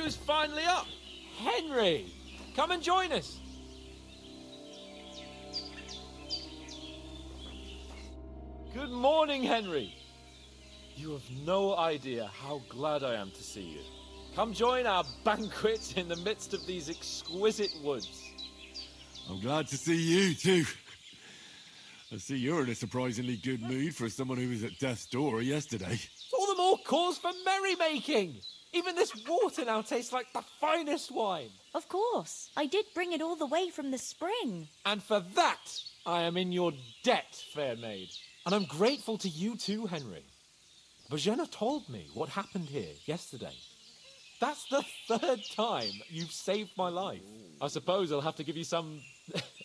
who's finally up. Henry, come and join us. Good morning, Henry. You have no idea how glad I am to see you. Come join our banquet in the midst of these exquisite woods. I'm glad to see you too. I see you're in a surprisingly good mood for someone who was at death's door yesterday. It's all the more cause for merrymaking. Even this water now tastes like the finest wine. Of course. I did bring it all the way from the spring. And for that, I am in your debt, fair maid. And I'm grateful to you too, Henry. Bojena told me what happened here yesterday. That's the third time you've saved my life. I suppose I'll have to give you some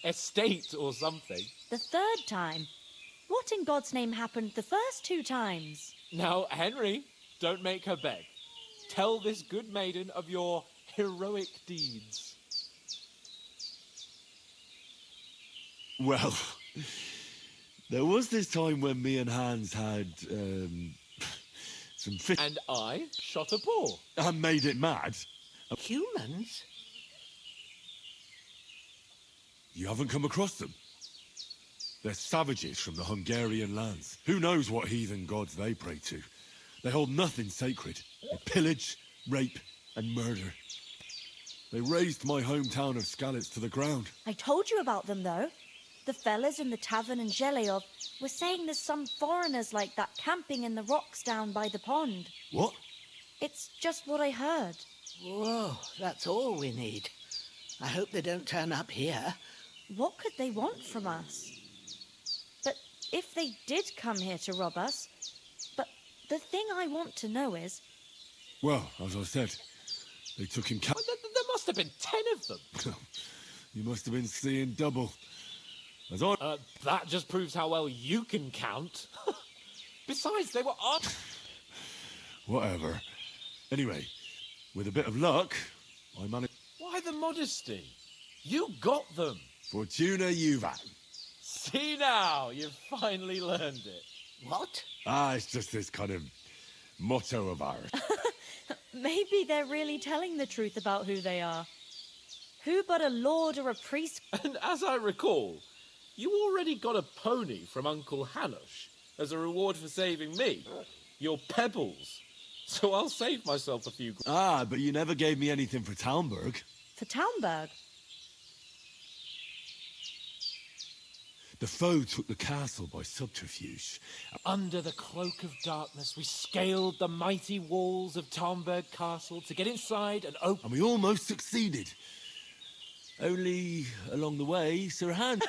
estate or something. The third time? What in God's name happened the first 2 times? Now, Henry, don't make her beg. Tell this good maiden of your heroic deeds. Well, there was this time when me and Hans had, some fish And I shot a boar. and made it mad. Humans? You haven't come across them? They're savages from the Hungarian lands. Who knows what heathen gods they pray to? They hold nothing sacred. They pillage, rape, and murder. They razed my hometown of Skalitz to the ground. I told you about them, though. The fellas in the tavern in Zheleov were saying there's some foreigners like that camping in the rocks down by the pond. What? It's just what I heard. Whoa, that's all we need. I hope they don't turn up here. What could they want from us? But if they did come here to rob us... But the thing I want to know is... Well, as I said, they took him There must have been 10 of them. You must have been seeing double. As I... That just proves how well you can count. Besides, they were armed. Whatever. Anyway, with a bit of luck, I managed... Why the modesty? You got them. Fortuna Juvat. See now, you've finally learned it. What? It's just this kind of motto of ours. Maybe they're really telling the truth about who they are. Who but a lord or a priest? And as I recall, you already got a pony from Uncle Hanush as a reward for saving me. Your pebbles. So I'll save myself a few... But you never gave me anything for Talmberg. For Talmberg? The foe took the castle by subterfuge. Under the cloak of darkness, we scaled the mighty walls of Talmberg Castle to get inside and open... And we almost succeeded. Only, along the way, Sir Hans...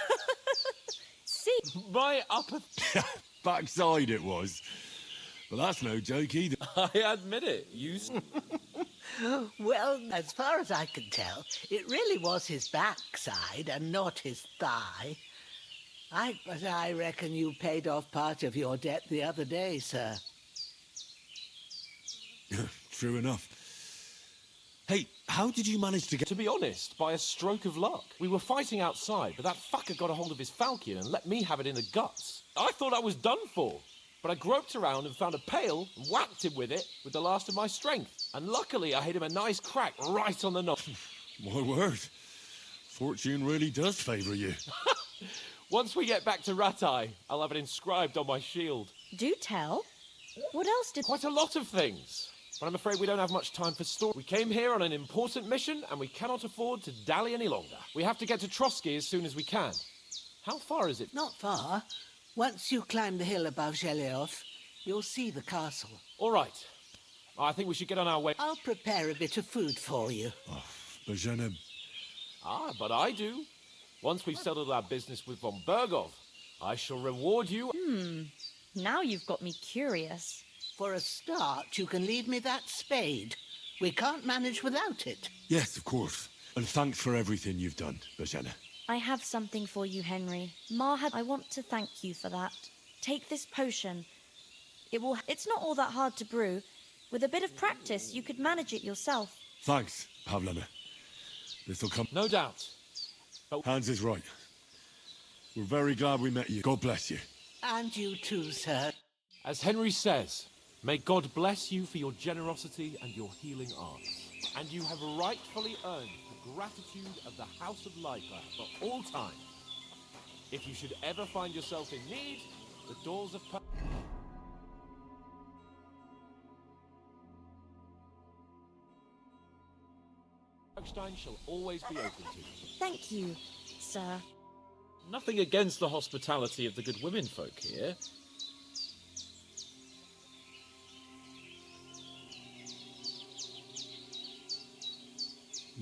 See? My upper... Backside it was. But that's no joke either. I admit it, you... Well, as far as I can tell, it really was his backside and not his thigh. But I reckon you paid off part of your debt the other day, sir. True enough. Hey, how did you manage to get... To be honest, by a stroke of luck. We were fighting outside, but that fucker got a hold of his falcon and let me have it in the guts. I thought I was done for. But I groped around and found a pail and whacked him with it with the last of my strength. And luckily I hit him a nice crack right on the nose. My word. Fortune really does favour you. Once we get back to Ratai, I'll have it inscribed on my shield. Do tell. What else did... Quite a lot of things. But I'm afraid we don't have much time for story. We came here on an important mission and we cannot afford to dally any longer. We have to get to Trotsky as soon as we can. How far is it? Not far. Once you climb the hill above Zheleov, you'll see the castle. All right. I think we should get on our way. I'll prepare a bit of food for you. Bojena... But I do. Once we've settled our business with von Bergov, I shall reward you. Now you've got me curious. For a start, you can leave me that spade. We can't manage without it. Yes, of course. And thanks for everything you've done, Bojena. I have something for you, Henry. I want to thank you for that. Take this potion. It's not all that hard to brew. With a bit of practice, you could manage it yourself. Thanks, Pavlena. This'll come... No doubt. But Hans is right. We're very glad we met you. God bless you. And you too, sir. as Henry says, may God bless you for your generosity and your healing arts. And you have rightfully earned the gratitude of the House of Lipa for all time. If you should ever find yourself in need, the doors of Bergstein shall always be open to you. Thank you, sir. Nothing against the hospitality of the good womenfolk here.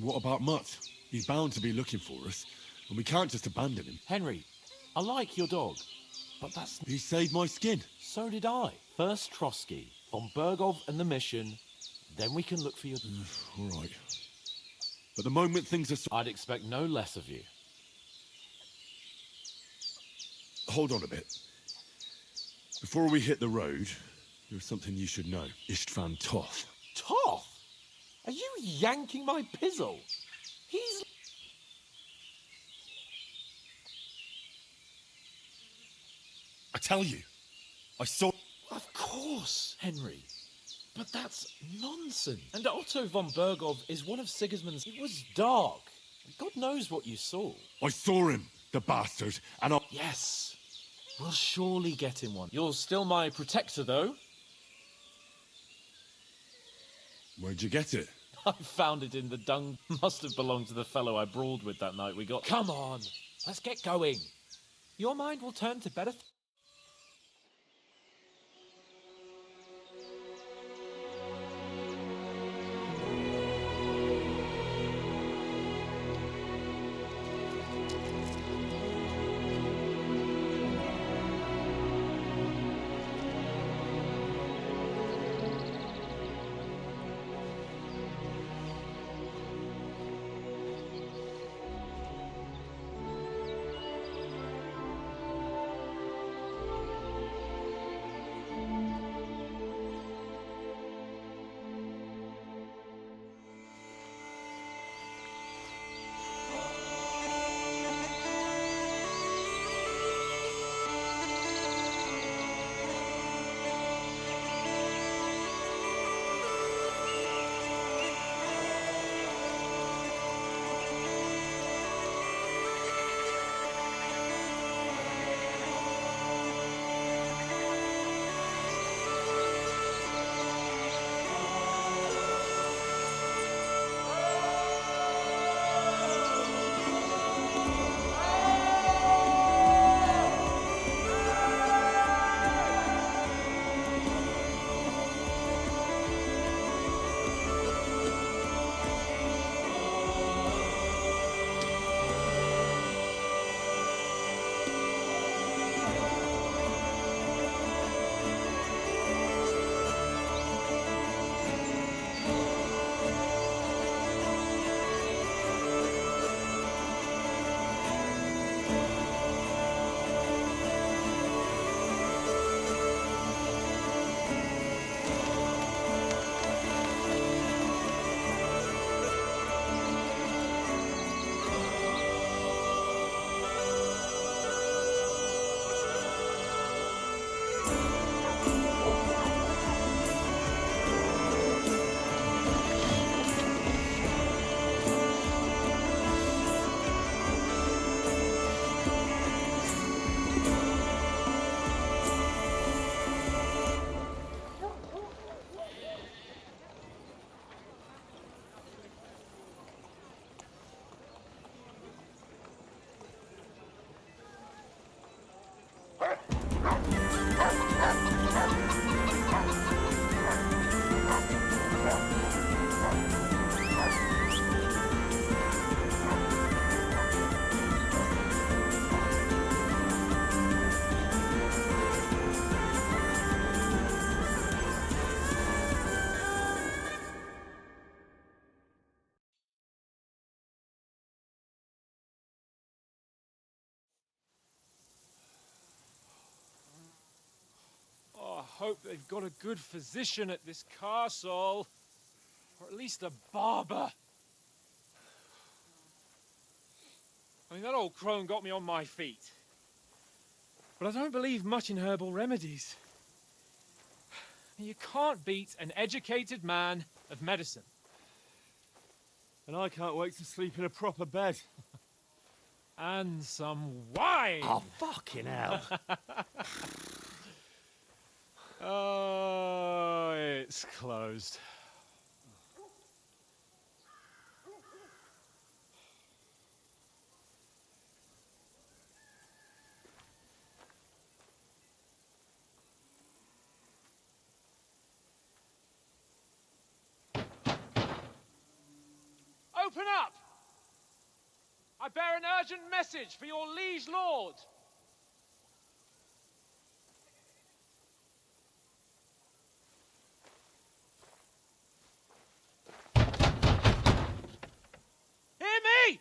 What about Mutt? He's bound to be looking for us, and we can't just abandon him. Henry, I like your dog, but that's... He saved my skin. So did I. First Trotsky, von Bergov and the mission, then we can look for your... All right. But the moment things are... I'd expect no less of you. Hold on a bit. Before we hit the road, there's something you should know. Istvan Toth. Toth? Are you yanking my pizzle? He's... I tell you, I saw... Of course, Henry. But that's nonsense. And Otto von Bergov is one of Sigismund's... It was dark. God knows what you saw. I saw him, the bastard, and I... Yes. We'll surely get him one. You're still my protector, though. Where'd you get it? I found it in the dung. Must have belonged to the fellow I brawled with that night we got... Come on, let's get going. Your mind will turn to better... Hope they've got a good physician at this castle. Or at least a barber. I mean, that old crone got me on my feet. But I don't believe much in herbal remedies. You can't beat an educated man of medicine. And I can't wait to sleep in a proper bed. And some wine! Oh, fucking hell. Oh, it's closed. Open up! I bear an urgent message for your liege lord. Hear me!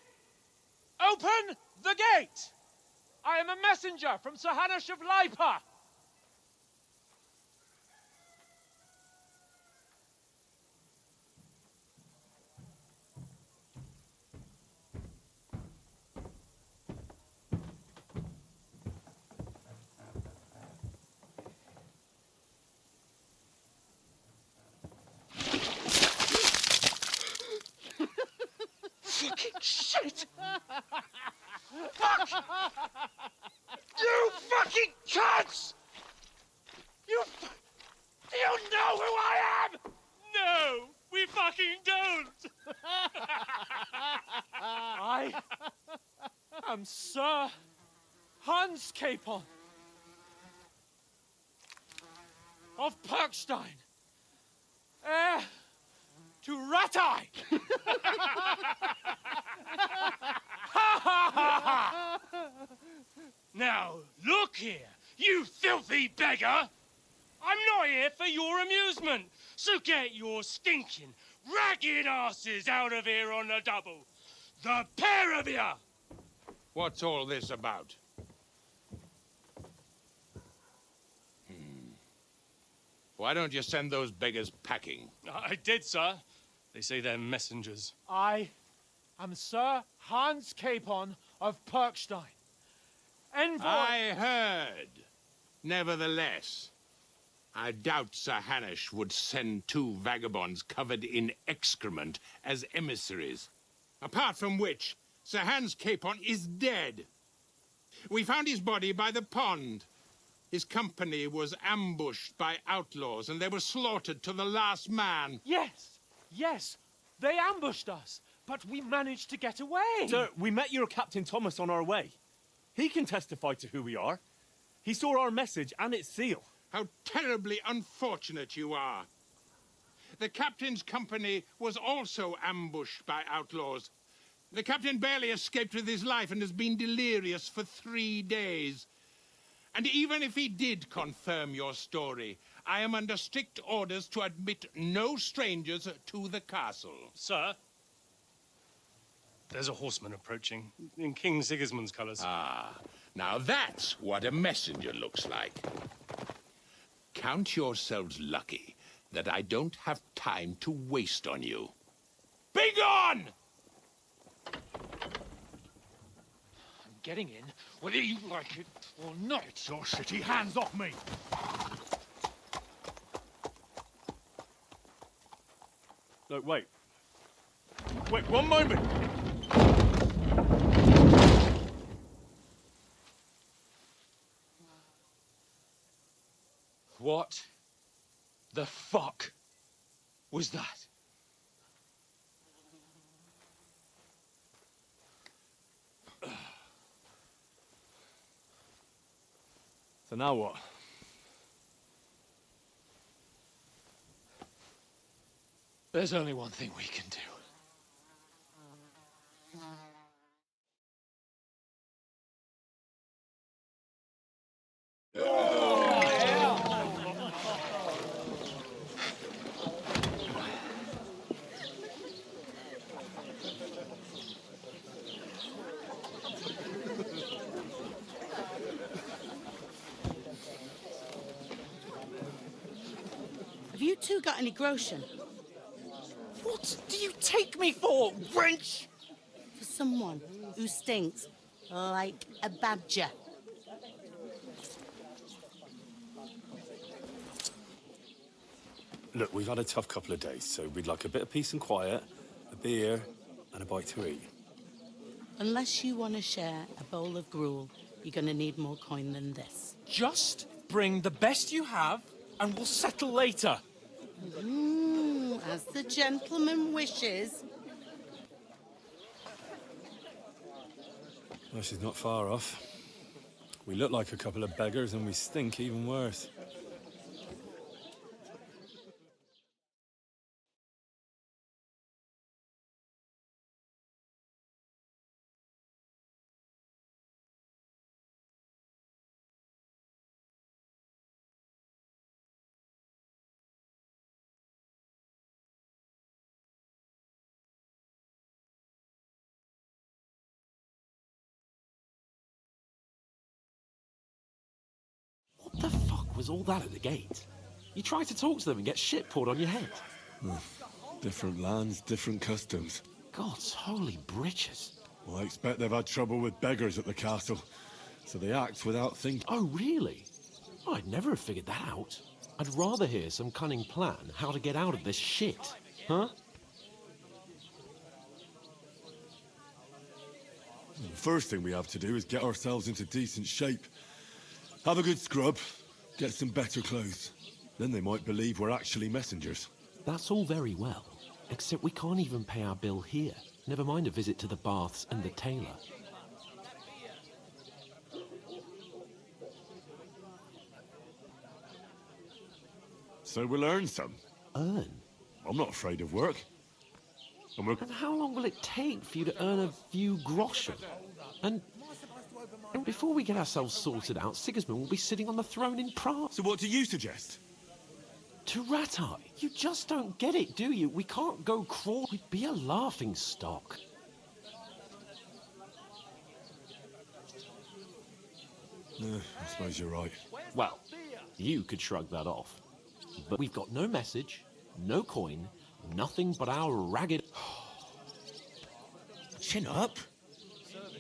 Open the gate! I am a messenger from Sir Hanush of Lipa. Fucking shit! Fuck! You fucking cunts! Do you know who I am? No, we fucking don't! I am Sir Hans Capon of Perkstein, heir to Ratai! Now, look here, you filthy beggar! I'm not here for your amusement, so get your stinking, ragged asses out of here on the double. The pair of you! What's all this about? Why don't you send those beggars packing? I did, sir. They say they're messengers. I am Sir Hans Capon of Perkstein. Envoy... I heard. Nevertheless, I doubt Sir Hanush would send two vagabonds covered in excrement as emissaries. Apart from which, Sir Hans Capon is dead. We found his body by the pond. His company was ambushed by outlaws, and they were slaughtered to the last man. Yes, they ambushed us, but we managed to get away. Sir, we met your Captain Thomas on our way. He can testify to who we are. He saw our message and its seal. How terribly unfortunate you are. The captain's company was also ambushed by outlaws. The captain barely escaped with his life and has been delirious for 3 days. And even if he did confirm your story, I am under strict orders to admit no strangers to the castle. Sir, there's a horseman approaching in King Sigismund's colours. Ah, now that's what a messenger looks like. Count yourselves lucky that I don't have time to waste on you. Be gone! I'm getting in, whether you like it or not. Your shitty hands off me! No, wait. Wait, one moment! What the fuck was that? So now what? There's only one thing we can do. Have you two got any groschen? What do you take me for, wench? For someone who stinks like a badger. Look, we've had a tough couple of days, so we'd like a bit of peace and quiet, a beer, and a bite to eat. Unless you want to share a bowl of gruel, you're going to need more coin than this. Just bring the best you have, and we'll settle later. As the gentleman wishes. Well, she's not far off. We look like a couple of beggars, and we stink even worse. What the fuck was all that at the gate? You try to talk to them and get shit poured on your head. Different lands, different customs. God's holy britches. Well, I expect they've had trouble with beggars at the castle, so they act without thinking. Oh, really? I'd never have figured that out. I'd rather hear some cunning plan how to get out of this shit. Huh? The first thing we have to do is get ourselves into decent shape. Have a good scrub, get some better clothes. Then they might believe we're actually messengers. That's all very well, except we can't even pay our bill here. Never mind a visit to the baths and the tailor. So we'll earn some. Earn? I'm not afraid of work. And And how long will it take for you to earn a few groschen? And before we get ourselves sorted out, Sigismund will be sitting on the throne in Prague. So what do you suggest? To Ratai, you just don't get it, do you? We can't go crawl. We'd be a laughing stock. I suppose you're right. Well, you could shrug that off. But we've got no message, no coin, nothing but our ragged... Chin up.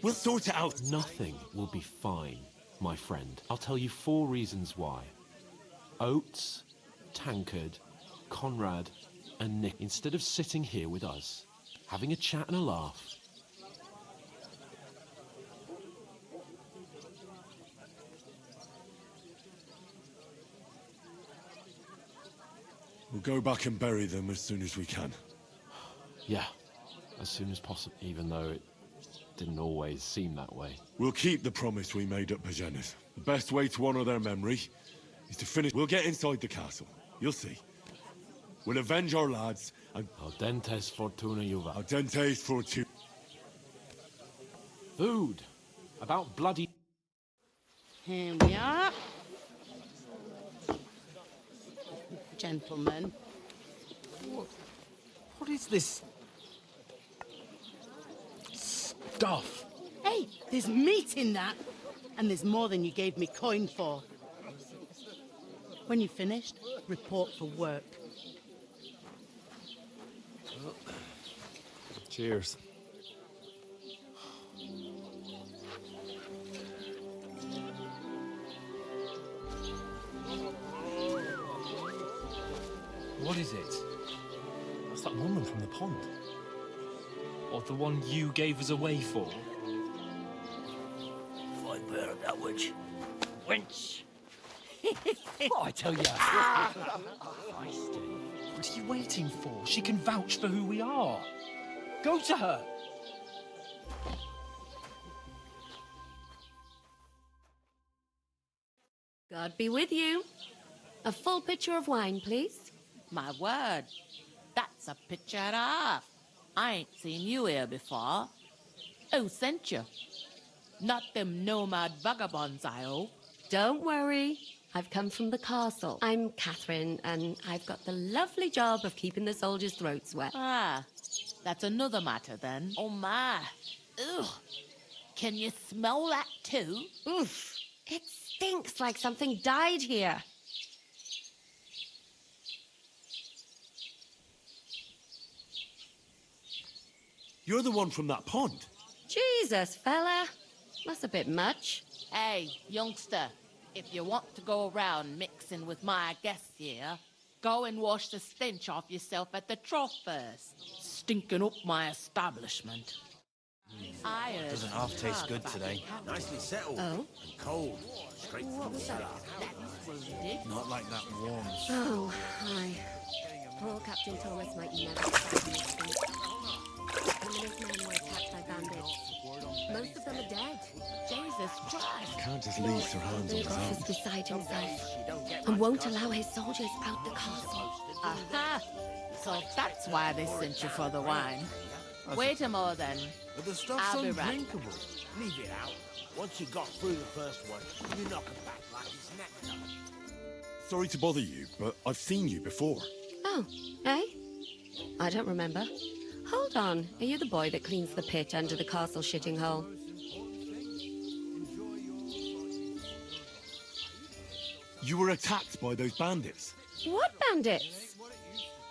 We'll sort it out. Nothing will be fine, my friend. I'll tell you 4 reasons why. Oates, Tankard, Conrad, and Nick, instead of sitting here with us, having a chat and a laugh, We'll go back and bury them as soon as we can. yeah, as soon as possible, even though it didn't always seem that way. We'll keep the promise we made at Pagena's. The best way to honor their memory is to finish. We'll get inside the castle. You'll see. We'll avenge our lads and... Audentes fortuna juva. Audentes fortuna. Food. About bloody... Here we are. Gentlemen. What is this stuff? Hey, there's meat in that. And there's more than you gave me coin for. When you're finished, report for work. Cheers. What is it? What's that woman from the pond? Or the one you gave us away for? I bear that witch. Wench! Oh, I tell you. What are you waiting for? She can vouch for who we are. Go to her. God be with you. A full pitcher of wine, please. My word, that's a picture and a half. I ain't seen you here before. Who sent you? Not them nomad vagabonds, I hope. Don't worry. I've come from the castle. I'm Catherine, and I've got the lovely job of keeping the soldiers' throats wet. Ah, that's another matter then. Oh my. Ugh. Can you smell that too? Oof. It stinks like something died here. You're the one from that pond. Jesus, fella. That's a bit much. Hey, youngster, if you want to go around mixing with my guests here, go and wash the stench off yourself at the trough first. stinking up my establishment. I heard Doesn't half taste talk good about today. your captain. Nicely settled. Oh? And cold. Straight What from the was that? cellar. Daddy's wounded. Not like that warms. Oh, hi. Poor Captain Thomas might never get back on his feet. Him and his men were attacked by bandits. Most of them are dead. Jesus Christ. Can't just leave Sir Hans on his Bergoff is own. beside himself and won't allow his soldiers out the castle. Aha! So that's why they sent you for the wine. Wait a more then. But the stuff's I'll be right undrinkable. Leave it out. Once you got through the first one, you knock it back like it's nectar. Sorry to bother you, but I've seen you before. Oh, eh? I don't remember. Hold on. Are you the boy that cleans the pit under the castle shitting hole? You were attacked by those bandits. What bandits?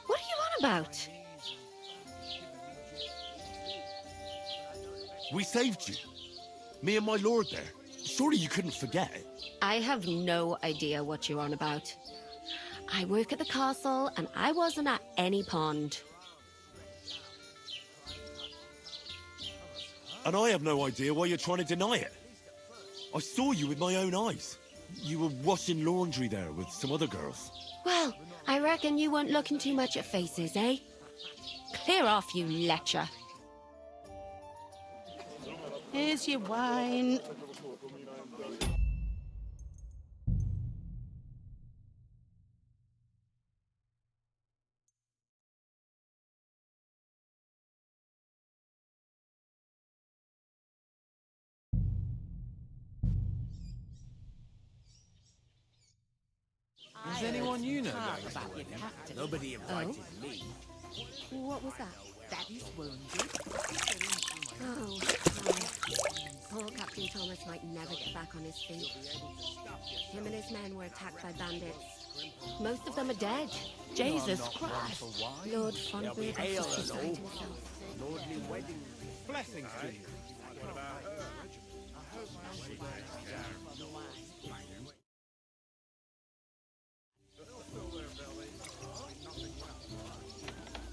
What are you on about? We saved you. Me and my lord there. Surely you couldn't forget. I have no idea what you're on about. I work at the castle and I wasn't at any pond. And I have no idea why you're trying to deny it. I saw you with my own eyes. You were washing laundry there with some other girls. Well, I reckon you weren't looking too much at faces, eh? Clear off, you lecher. Here's your wine. Is anyone you know Talk going about to your wedding? captain. Nobody invited me. What was that? Daddy's wounded. Oh, poor Captain Thomas might never get back on his feet. Him and his men were attacked by bandits. Most of them are dead. Jesus Christ. Lord Fonberg ale is and beside all. himself. Lordly wedding. Blessings to you.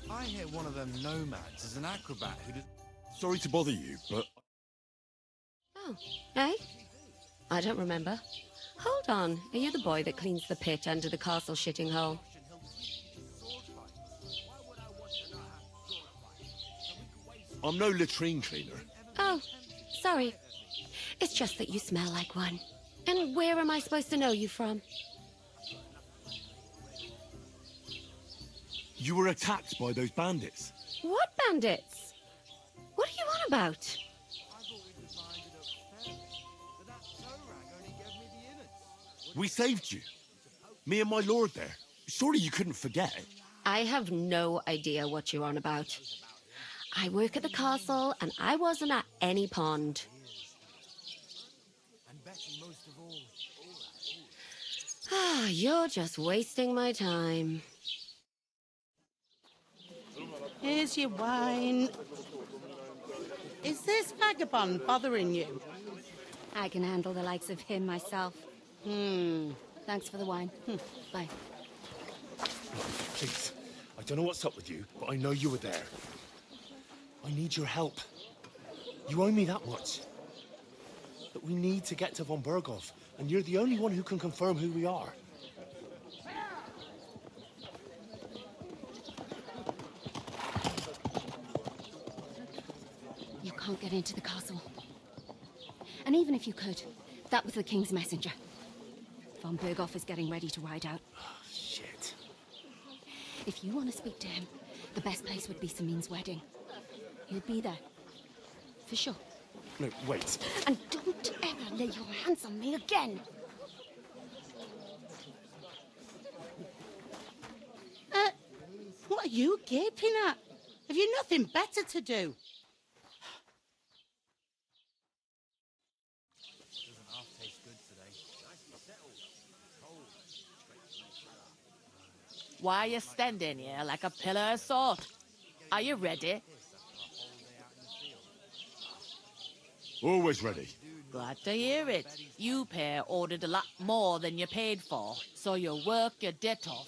I hear one of them nomads is an acrobat who does... Sorry to bother you, but Oh, eh? I don't remember. Hold on. Are you the boy that cleans the pit under the castle shitting hole? I'm no latrine cleaner. Oh, sorry. It's just that you smell like one. And where am I supposed to know you from? You were attacked by those bandits. What bandits? What are you on about? We saved you. Me and my lord there. Surely you couldn't forget. I have no idea what you're on about. I work at the castle and I wasn't at any pond. Ah, you're just wasting my time. Here's your wine. Is this vagabond bothering you? I can handle the likes of him myself. Thanks for the wine. Bye. Please, I don't know what's up with you, but I know you were there. I need your help. You owe me that much. But we need to get to von Bergoff, and you're the only one who can confirm who we are. You can't get into the castle. And even if you could, that was the king's messenger. Von Bergoff is getting ready to ride out. Shit. If you want to speak to him, the best place would be Samin's wedding. He'll be there. For sure. No, wait. And don't ever lay your hands on me again! What are you gaping at? Have you nothing better to do? Why are you standing here like a pillar of salt? Are you ready? Always ready. Glad to hear it. You pair ordered a lot more than you paid for, so you work your debt off.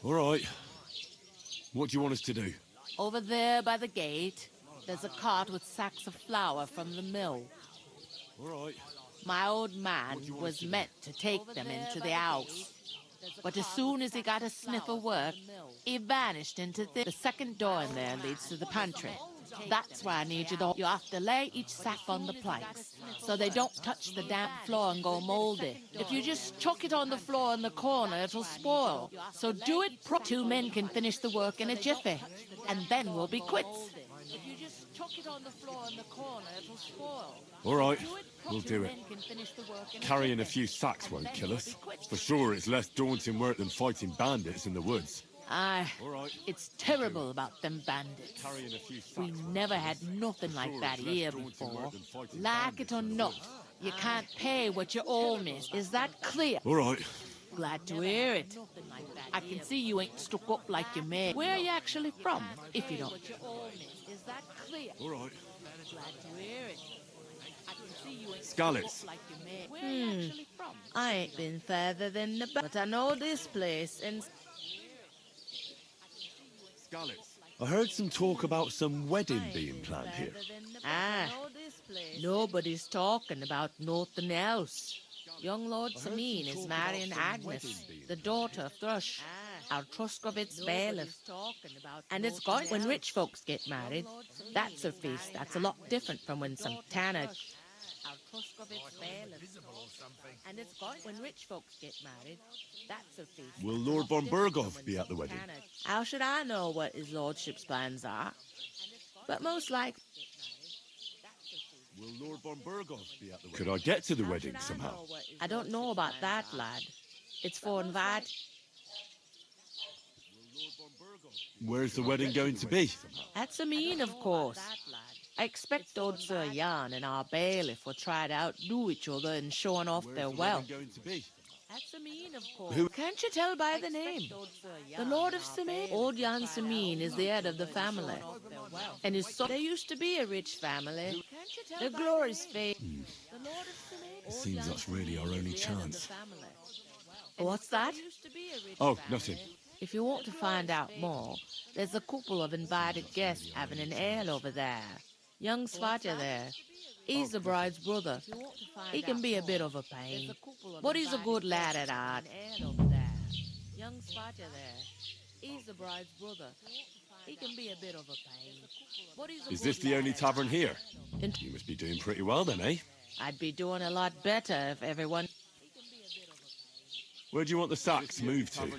All right. What do you want us to do? Over there by the gate, there's a cart with sacks of flour from the mill. All right. My old man was meant to take them into the house. But as soon as he got a sniff of work, he vanished into the second door in there leads to the pantry. That's why I need you to... You have to lay each sack on the planks so they don't touch the damp floor and go moldy. If you just chuck it on the floor in the corner, it'll spoil. So do it properly. 2 men can finish the work in a jiffy, and then we'll be quits. If you just chuck it on the floor in the corner, it'll spoil. All right, we'll do it. Carrying a few sacks won't kill us. For sure, it's less daunting work than fighting bandits in the woods. Aye, it's terrible about them bandits. We never had nothing like that here before. Like it or not, you can't pay what you owe me. Is that clear? All right. Glad to hear it. I can see you ain't stuck up like you may. Where are you actually from, if you don't? Is that clear? All right. Glad to hear it. I can see you ain't Skalitz. stuck up like you may. Where are you actually from? I ain't been further than the but I know this place and... I heard some talk about some wedding being planned here. Ah, nobody's talking about nothing else. Young Lord Sameen is marrying Agnes, the daughter of Thrush, our Truskovitz bailiff. And it's going when rich folks get married. That's a feast that's a lot different from when some tanner... Our Truskovitz bailiff. And it's going when rich folks get married. That's a feast. Will Lord von Burgov be at the wedding? How should I know what his lordship's plans are? But most likely... Will Lord von Burgov be at the wedding? Could I get to the wedding somehow? I don't know about that, lad. It's for invite. Where's the wedding going to be? At Sameen, of course. I expect old Sir Jan and our bailiff will try to outdo each other in showing off their wealth. At Sameen, of course. Who? Can't you tell by the name? The Lord of Sameen. Old Jan Sameen is the head of the family. And his son... They used to be a rich family. The glory's fade. It seems that's really our only chance. What's that? Oh, nothing. If you want to find out more, there's a couple of invited guests having an ale over there. Young Svatja there. He's the bride's brother. He can be a bit of a pain, but he's a good lad at heart. Young Svatja there. He's the bride's brother. He can be a bit of a pain, but he's a Is this the only tavern here? And You must be doing pretty well then, eh? I'd be doing a lot better if everyone... Where do you want the sacks moved to?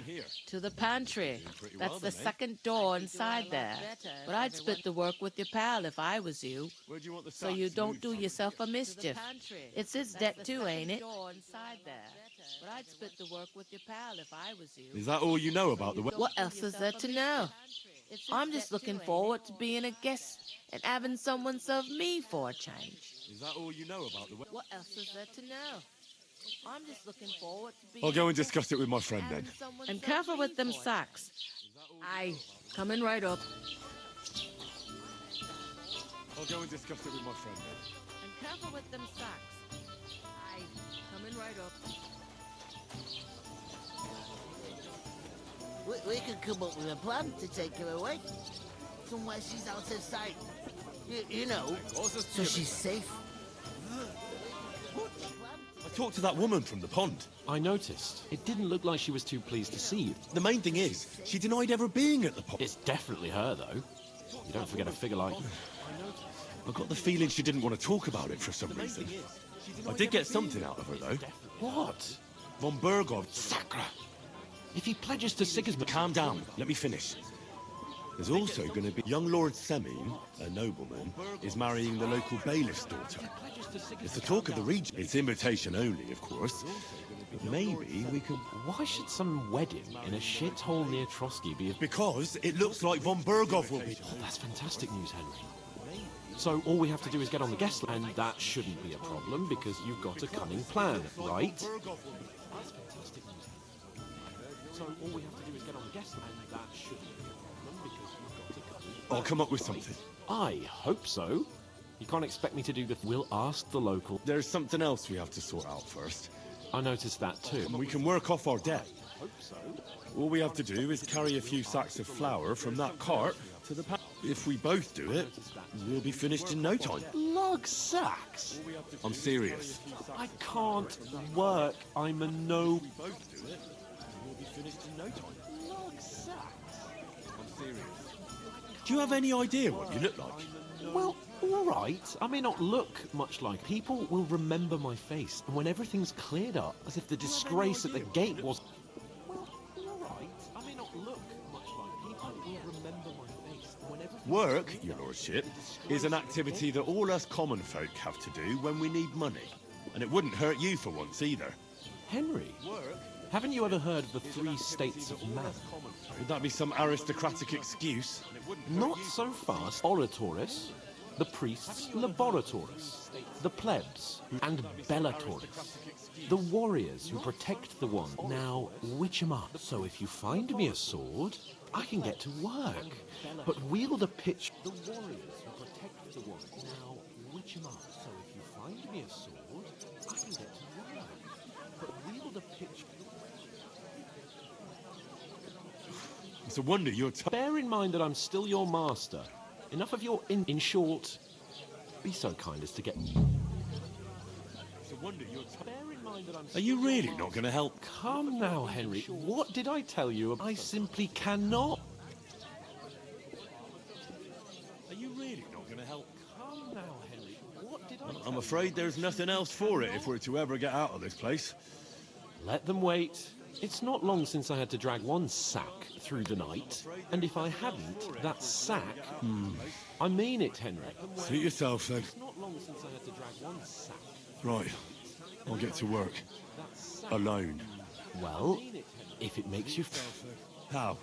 To the pantry. That's the second door inside there. But I'd split the work with your pal if I was you. So you don't do yourself a mischief. It's his debt too, ain't it? But I'd split the work with your pal if I was you. Is that all you know about the What else is there to know? I'm just looking forward to being a guest and having someone serve me for a change. Is that all you know about the What else is there to know? I'm just looking forward to being... I'll go and discuss it with my friend then. And careful with them sacks. Aye, coming right up. I'll go and discuss it with my friend then. And careful with them sacks. Aye, coming right up. We could come up with a plan to take her away. Somewhere she's out of sight. You know, so she's safe. I talked to that woman from the pond. I noticed. It didn't look like she was too pleased to see you. The main thing is, she denied ever being at the pond. It's definitely her, though. You don't forget a figure like... I got the feeling she didn't want to talk about it for some reason. I did get something out of her, though. What? Von Burgov. Sacra! If he pledges to Sigismund... Calm down. Let me finish. There's also going to be young Lord Semin, a nobleman, is marrying the local bailiff's daughter. It's the talk of the region. It's invitation only, of course. But maybe we could... Why should some wedding in a shithole near Trotsky be... Because it looks like von Burgov will be... Oh, that's fantastic news, Henry. So all we have to do is get on the guest list, and that shouldn't be a problem because you've got a cunning plan, right? That's fantastic news. So all we have to do is get on the guest list, and that shouldn't be a problem because you've got a cunning plan. I'll come up with something. I hope so. You can't expect me to do the... We'll ask the local... There's something else we have to sort out first. I noticed that too. We can work off our debt. Hope so. All we have to do is carry a few sacks of flour from that cart to the If we both do it, we'll be finished in no time. Lug sacks? I'm serious. I can't work. I'm a no... If we both do it, we'll be finished in no time. Lug sacks? I'm serious. Do you have any idea what you look like? Well, all right. I may not look much like people will remember my face, and when everything's cleared up, as if the disgrace at the gate was... Well, all right. I may not look much like people will remember my face, and when everything... Work, your lordship, is an activity that all us common folk have to do when we need money. And it wouldn't hurt you for once either. Henry, haven't you ever heard of the 3 states of man? Would that be some aristocratic excuse? Not so fast. Oratoris, the priests, laboratoris, the plebs, and bellatoris. The warriors who protect the one. Now, witch 'em up. So if you find me a sword, I can get to work. But wield a pitch... The warriors who protect the one. Now, witch 'em up. So if you find me a sword, I can get to work. But wield a pitch... It's a wonder you're... Bear in mind that I'm still your master. Enough of your... In short, be so kind as to get... It's a wonder you're... Bear in mind that I'm Are you really not going to help? Come now, Henry. What did I tell you? I simply cannot. Are you really not going to help? Come now, Henry. What did I I'm afraid there's nothing else for it if we're to ever get out of this place. Let them wait. It's not long since I had to drag one sack through the night, and if I hadn't, that sack... I mean it, Henry. Suit yourself, then. It's not long since I had to drag one sack. Right. I'll get to work. Alone. Well, if it makes you... How?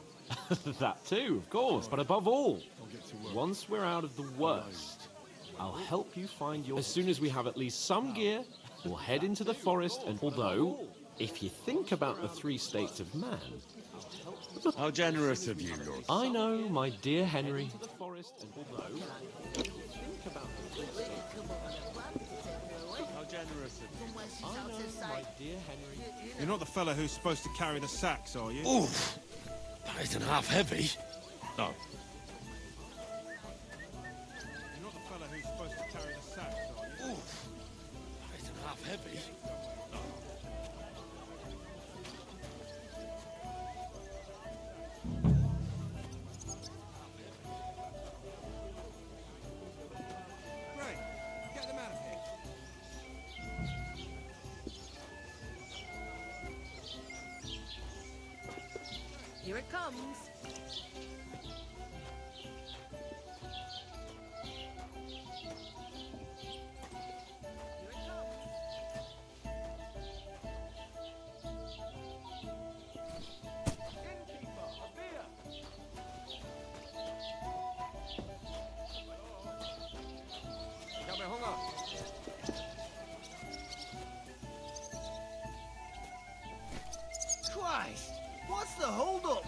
That too, of course, but above all, once we're out of the worst, I'll help you find your... As soon as we have at least some gear, we'll head into the forest, and although, if you think about the 3 states of man... How generous of you, Lord. I know, my dear Henry. How generous of you. I know, my dear Henry. You're not the fellow who's supposed to carry the sacks, are you? Oof! That isn't half heavy. Oh. You're not the fellow who's supposed to carry the sacks, are you? Oof! That isn't half heavy. Right, get them out of here. Here it comes. Christ! What's the hold-up?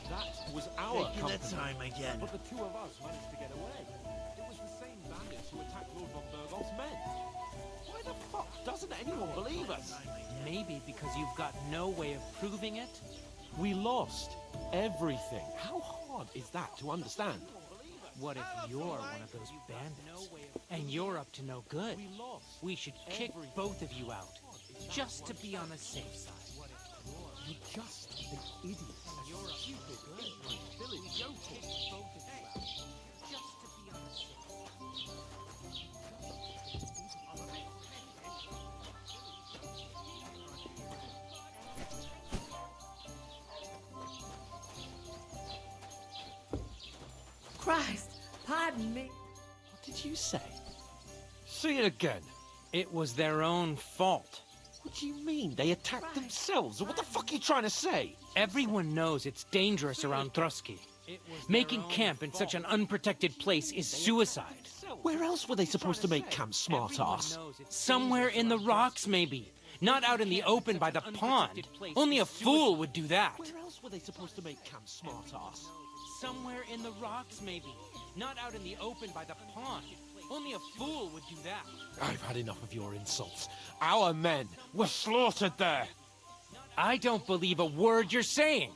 That was our Taking company. the time again. But the 2 of us managed to get away. It was the same bandits who attacked Lord von Bergolf's men. Why the fuck doesn't anyone believe us? Maybe because you've got no way of proving it? We lost everything. How hard is that to understand? What if you're one of those bandits? And you're up to no good? We should kick both of you out, just to be on the safe side. You're just an idiot. You're a stupid, ignorant village yokel. Just to be on the safe Christ, pardon me. What did you say? See it again. It was their own fault. What do you mean? They attacked themselves? What the fuck are you trying to say? Everyone knows it's dangerous around Trotsky. Making camp in such an unprotected place is suicide. Where else were they supposed to make camp, smart-ass? Somewhere in the rocks, maybe. Not out in the open by the pond. Only a fool would do that. Where else were they supposed to make camp, smart-ass? Somewhere in the rocks, maybe. Not out in the open by the pond. Only a fool would do that. I've had enough of your insults. Our men were slaughtered there. I don't believe a word you're saying.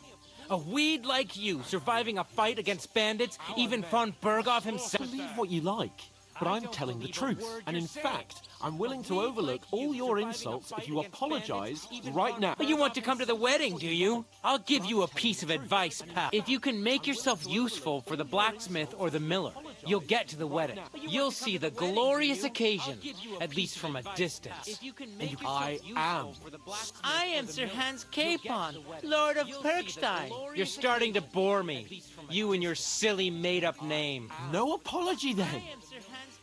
A weed like you surviving a fight against bandits, even von Berghoff himself. Believe what you like, but I'm telling the truth. And in fact, I'm willing to overlook all your insults if you apologize right now. You want to come to the wedding, do you? I'll give you a piece of advice, pal. If you can make yourself useful for the blacksmith or the miller, you'll get to the wedding. You'll see the glorious occasion, at least from a distance. I am. I am Sir Hans Capon, Lord of Perkstein. You're starting to bore me. You and your silly made-up name. No apology, then.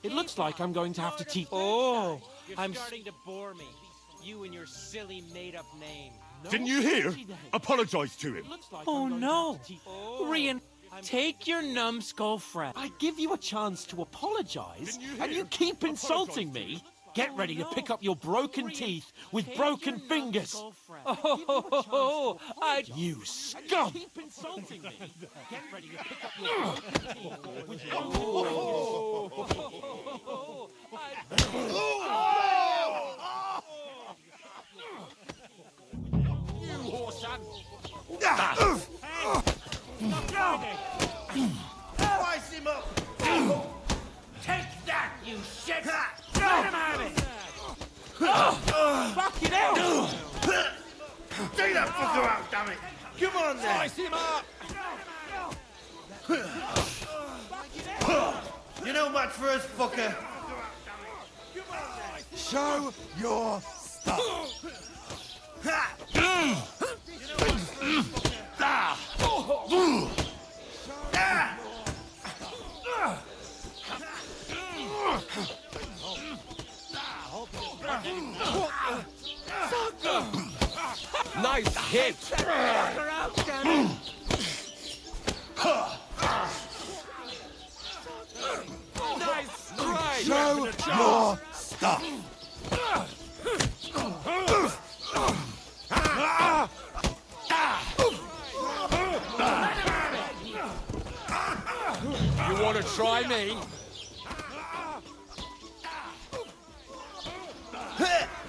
It looks like I'm going to have to teach... Oh, I'm starting to bore me. You and your silly made-up name. Didn't you hear? Apologize to him. Oh, no. Rian, take your numbskull friend. I give you a chance to apologize, and you keep insulting me? Get ready to pick up your broken teeth with broken fingers. Oh, you scum! Keep insulting me. Get ready to pick up your broken teeth with You whoreson! Slice him up! Take that, you shit! Let him have it! Fucking hell! Take that fucker out, damn it! Come on then! Slice him up! You're no match for us, fucker! Show your stuff! Nice hit! Nice strike! Show your stuff! You want to try me?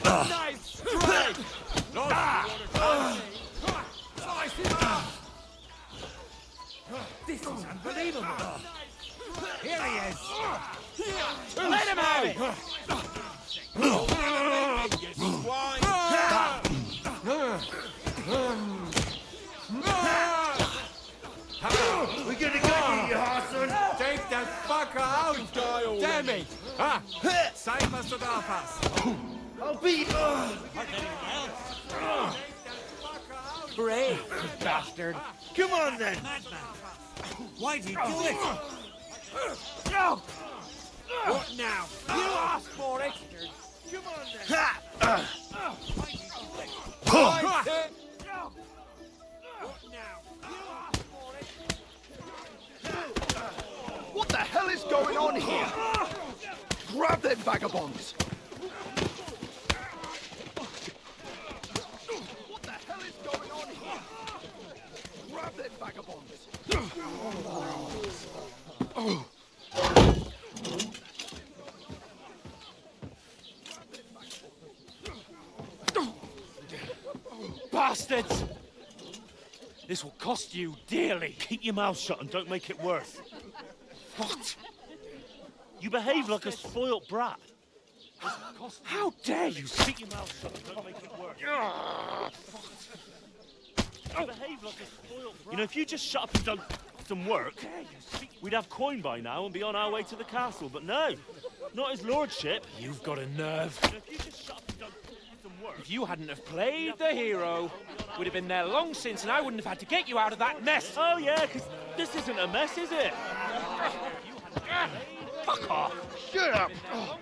Nice strike! This is unbelievable! Here he is! Let him have it! We're gonna get you, you arson! Take that fucker out! Damn it! Save us to Belfast! I'll beat Brave, bastard. Come on then! Why do you do it? No! What now? You asked for it! Come on then! Why do you do it? What now? You asked for it! What the hell is going on here? Grab them vagabonds! What the hell is going on here? Grab them vagabonds! Bastards! This will cost you dearly. Keep your mouth shut and don't make it worse. What? You behave like a spoilt brat. How dare you Keep your mouth shut and don't make it worse. You behave like a spoilt brat. You know, if you just shut up and done some work, we'd have coin by now and be on our way to the castle. But no, not his lordship. You've got a nerve. You know, if you just shut up and done some work. If you hadn't have played the hero, we'd have been there long since and I wouldn't have had to get you out of that mess. Oh yeah, because this isn't a mess, is it? Fuck off! Shut up!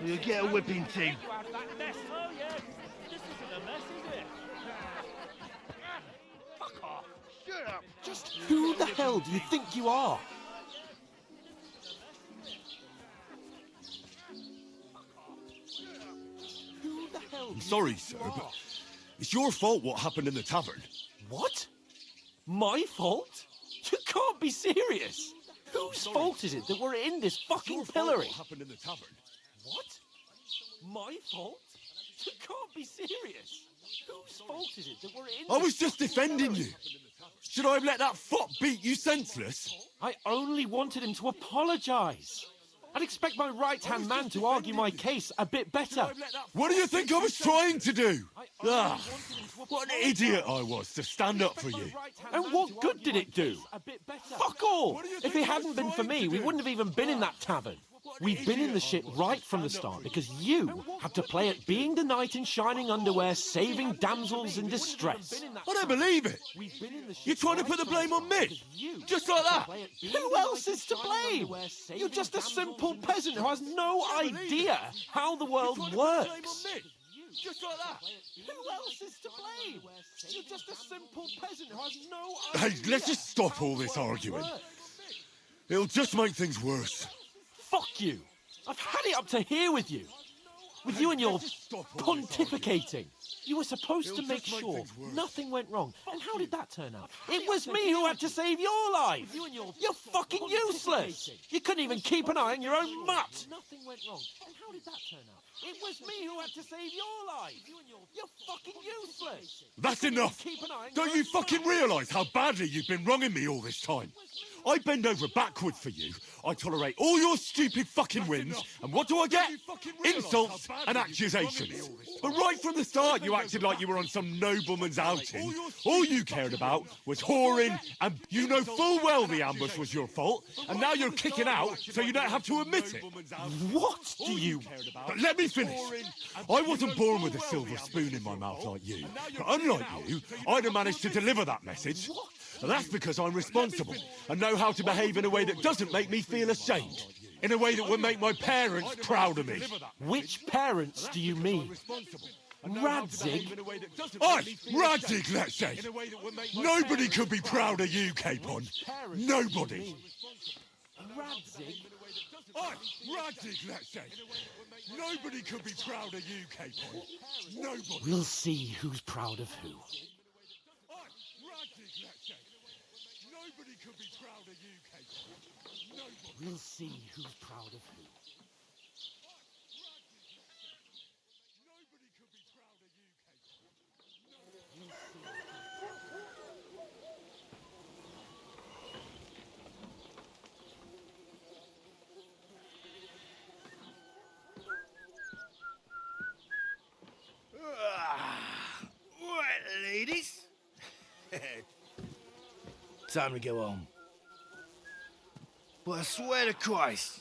You'll get a whipping too. Oh yeah, this isn't a mess, is it? Fuck off. Shut up. Just who the hell do you think you are? Who the hell? I'm sorry, sir, but it's your fault what happened in the tavern. What? My fault? You can't be serious. Whose fault is it that we're in this fucking pillory? What happened in the tavern? What? My fault? You can't be serious. Whose fault is it that we're in I this was just fucking defending pillory? you. Should I have let that fop beat you senseless? I only wanted him to apologise. I'd expect my right-hand man to argue my case a bit better. What do you think I was trying to do? Ah, what an idiot I was to stand up for you. And what good did it do? Fuck all! If it hadn't been for me, we wouldn't have even been in that tavern. We've been in the shit right from the start because you had to play at being the knight in shining underwear, saving damsels in distress. I don't believe it. You're trying to put the blame on me? Just like that? Who else is to blame? You're just a simple peasant who has no idea how the world works. Just like that? Who else is to blame? You're just a simple peasant who has no Hey, idea. let's just stop all this arguing. It'll just make things worse. Fuck you! I've had it up to here with you. With you and your pontificating. You were supposed to make sure nothing went wrong. And how did that turn out? It was me who had to save your life. You're fucking useless. You couldn't even keep an eye on your own mutt. Nothing went wrong. And how did that turn out? It was me who had to save your life. You're fucking useless. That's enough. Don't you fucking realise how badly you've been wronging me all this time? I bend over backwards for you. I tolerate all your stupid fucking whims. And what do I get? Insults and accusations. But right from the start, you acted like you were on some nobleman's outing. All you cared about was whoring, and you know full well the ambush was your fault. And now you're kicking out so you don't have to admit it. What do you... But let me finish. I wasn't born with a silver spoon in my mouth like you. But unlike you, I'd have managed to deliver that message. And that's because I'm responsible and know how to behave in a way that doesn't make me feel ashamed. In a way that would make my parents proud of me. Which parents do you mean? Radzig? Oi, Radzig, let's say. Nobody could be proud of you, Capon. Nobody. Radzig? Oi, Radzig, let's say. Nobody could be proud of you, Capon. Nobody. We'll see who's proud of who. Oi, Radzig, let's say. Nobody could be proud of you, Capon. Nobody. We'll see who's proud of who. Right, ladies. Time to go home. But I swear to Christ,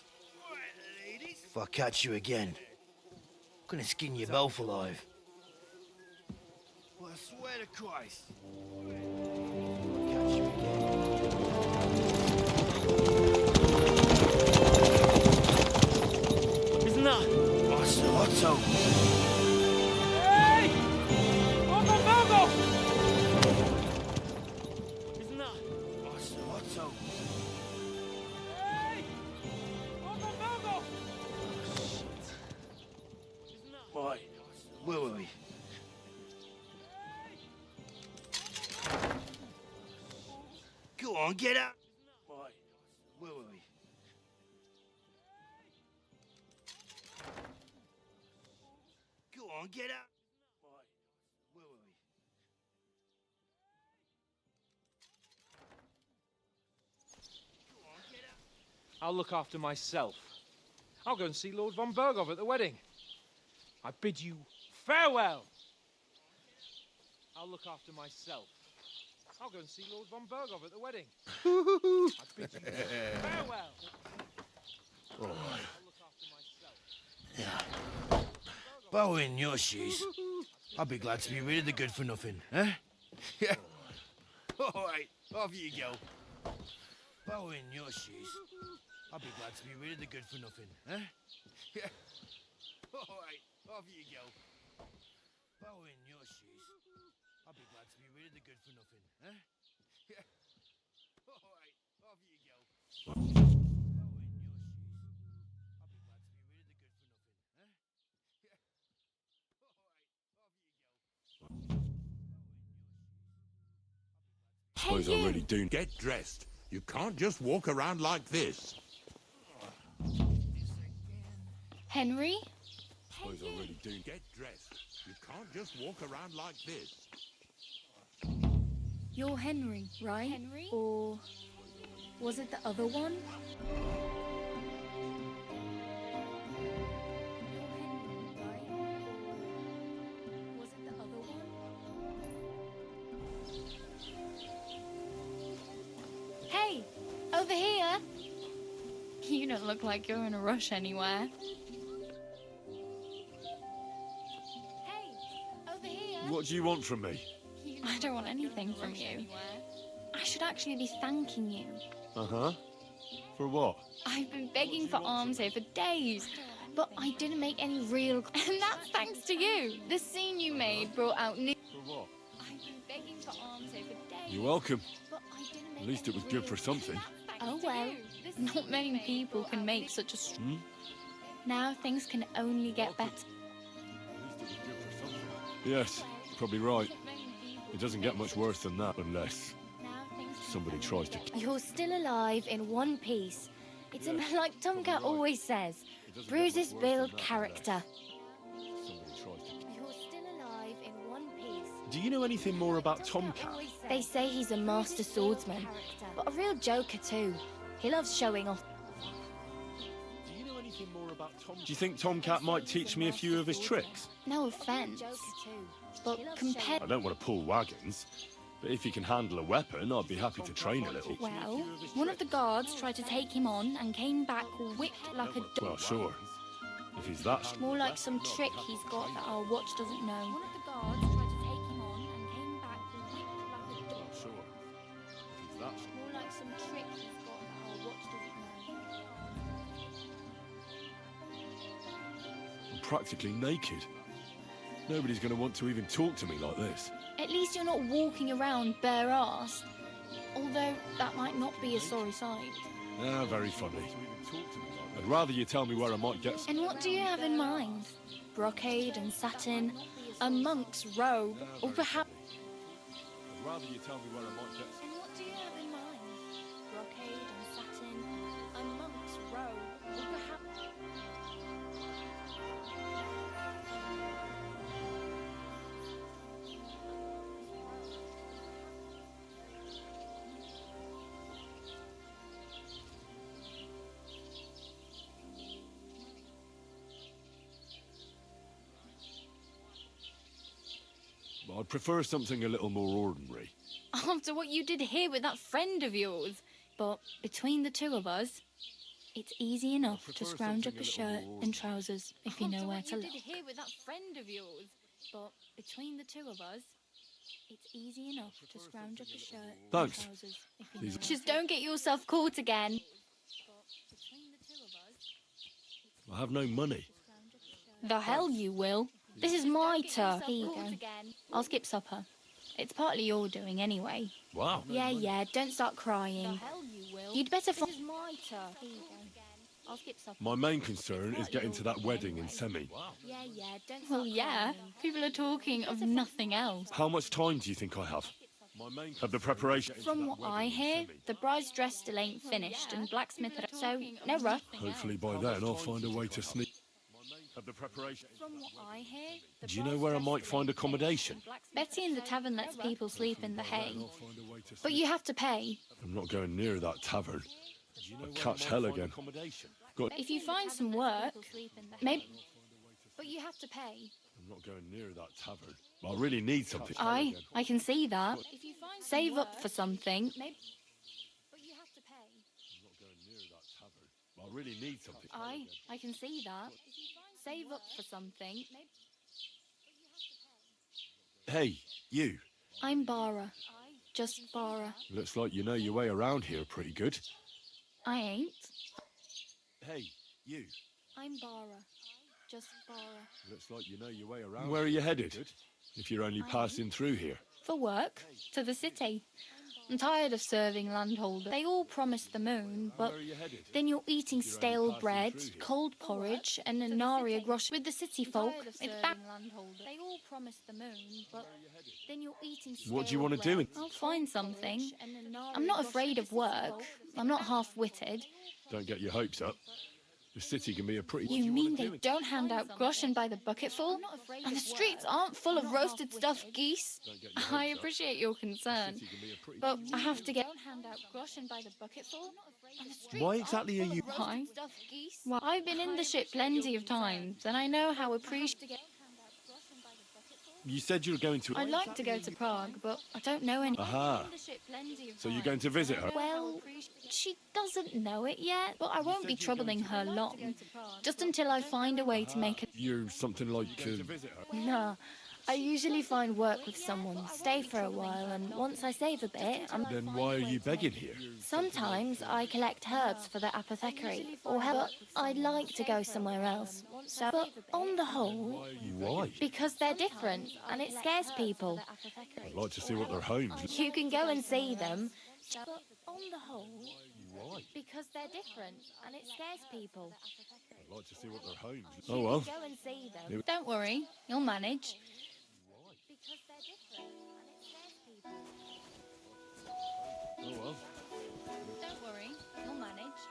if I catch you again, I'm gonna skin you both alive. But I swear to Christ, if I catch you again. Isn't that? Otto. Hey! Otto Virgo! Isn't that? Otto. Hey! Otto Virgo! Right, where were we? Go on, get up. Right, where were we? Go on, get up. Right, where were we? Go on, get up. I'll look after myself. I'll go and see Lord von Bergov at the wedding. I bid you farewell. I'll look after myself. I'll go and see Lord von Bergov at the wedding. I bid you farewell. All right. Yeah. If I were in your shoes, I'd be glad to be rid of the good for nothing, eh? Yeah. All right, off you go. If I were in your shoes, I'd be glad to be rid of the good for nothing, eh? Yeah. All right, off you go. If I were in your your shoes, I'd be glad to be rid of the good for nothing, eh? Yeah. All right, off you go. Oh, in your shoes, I'd be glad to be rid of the good for nothing, eh? Yeah. All right, off you go. Suppose I really do. Get dressed. You can't just walk around like this. Henry? Suppose I really do. Get dressed. You can't just walk around like this. You're Henry, right? Henry? Or was it the other one? Was it the other one? Hey! Over here! You don't look like you're in a rush anywhere. Hey! Over here! What do you want from me? I don't want anything from you. I should actually be thanking you. Uh-huh. For what? I've been begging for alms here for days, but I didn't make any real... And that's thanks to you. The scene you made brought out new... For what? I've been begging for alms here for days. You're welcome. But I didn't make At least it was any good real- for something. Oh well, not many people can make such a... Hmm? Now things can only get better. Yes, probably right. It doesn't get much worse than that unless somebody tries to... You're still alive in one piece. It's like Tomcat always says, bruises build character. You're still alive in one piece. Do you know anything more about Tomcat? They say he's a master swordsman, but a real joker too. He loves showing off. Do you know anything more about Tomcat? Do you think Tomcat might teach me a few of his tricks? No offense, but compared... I don't want to pull wagons, but if he can handle a weapon, I'd be happy to train a little. Well, one of the guards tried to take him on and came back whipped like a dog. Well, sure. If he's that... More like some trick he's got that our watch doesn't know. One of the guards tried to take him on and came back whipped like a dog. Well, sure. If he's that... More like some trick he's got that our watch doesn't know. I'm practically naked. Nobody's going to want to even talk to me like this. At least you're not walking around bare-assed. Although that might not be a sorry sight. Ah, very funny. I'd rather you tell me where I might get... And what do you have in mind? Brocade and satin, a monk's robe, or perhaps... I'd rather you tell me where I might get... And what do you have in mind? Brocade and satin, a monk's robe, or perhaps... I'd prefer something a little more ordinary. After what you did here with that friend of yours. But between the two of us, it's easy enough to scrounge up a shirt and trousers if you know where to look. After what you did here with that friend of yours. But between the two of us, it's easy enough to scrounge up a shirt Thanks. and trousers if you These- know. Just don't get yourself caught again. But between the two of us, I have no money. the hell you will. This is my turn. Here you go. I'll skip supper. It's partly your doing anyway. Wow. Yeah, don't start crying. You'd better find... This is my turn. Here you go. I'll skip supper. My main concern is getting to that wedding in Semi. Yeah, don't start Well, yeah. People are talking of nothing else. How much time do you think I have? Of the preparation? From what I hear, the bride's dress still ain't finished and blacksmith... So, no rush. Hopefully by then I'll find a way to sneak... Of the preparation? From what I hear... the Do you know bride's where I dress might still find ain't accommodation? finished. Betty in the tavern lets people sleep in the hay. But you have to pay. I'm not going near that tavern. I'd catch hell again. Got... If you find some work, maybe... But you have to pay. I'm not going near that tavern. I really need something. I can see that. Save up for something. I'm not going near that tavern. I really need something. I can see that. Save up for something. Hey, you. I'm Bara. Just Bara. Looks like you know your way around here pretty good. I ain't. Hey, you. I'm Bara. Just Bara. Looks like you know your way around. Where are you headed? if you're only passing through here. For work, to the city. I'm tired of serving landholders. They all promise the moon, but then you're eating stale bread, cold porridge, and a nari grosh with the city folk. It's bad. They all promise the moon, but then you're eating stale What do you want to do? I'll find something. I'm not afraid of work. I'm not half-witted. Don't get your hopes up. The city can be a pretty... You mean they don't hand out groschen by the bucketful? And the streets aren't full of roasted stuffed geese? I appreciate your concern, but I have to get... Don't hand out groschen by the bucketful? Why exactly are you... Why? Well, I've been in the ship plenty of times, and I know how appreciative... You said you were going to... I'd like to go to Prague, but I don't know any... Aha. So you're going to visit her? Well, she doesn't know it yet, but I won't be troubling her long. Just until I find a way to make it... You're something like... Nah, I usually find work with someone, stay for a while, and once I save a bit, I'm... Then why are you begging here? Sometimes I collect herbs for the apothecary, or help, but I'd like to go somewhere else. So, but on the whole... Why? Because they're different, and it scares people. I'd like to see what their homes... You can go and see them, but on the whole... Because they're different, and it scares people. I'd like to see what their homes... Oh well. Go and see them. Don't worry, you'll manage. Because they're different, and it scares people. Oh well. Don't worry, you'll manage.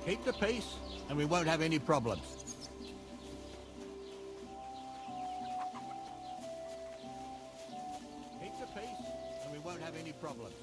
Keep the peace, and we won't have any problems. Keep the peace, and we won't have any problems.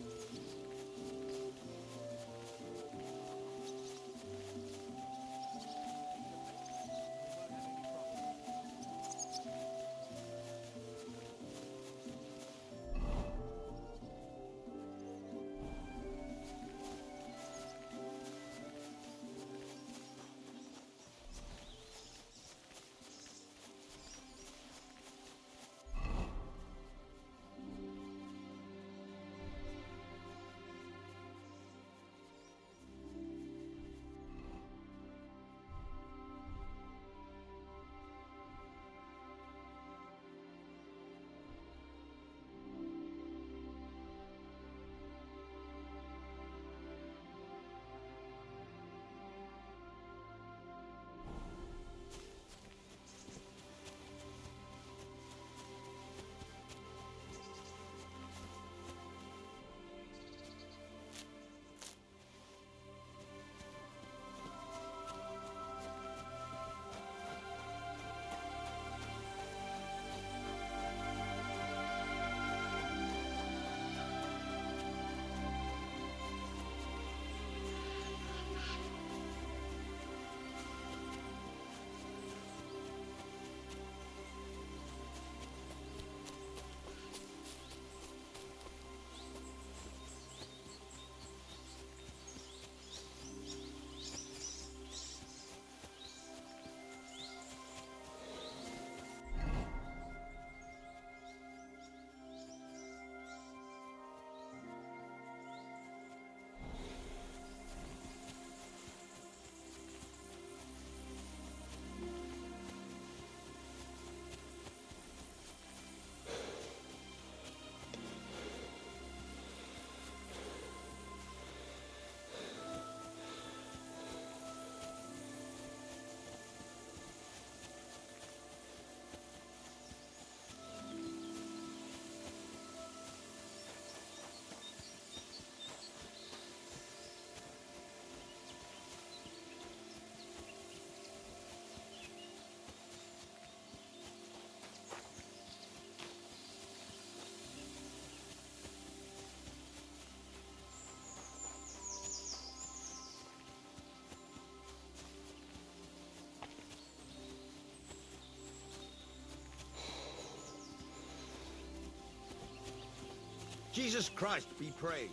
Jesus Christ be praised.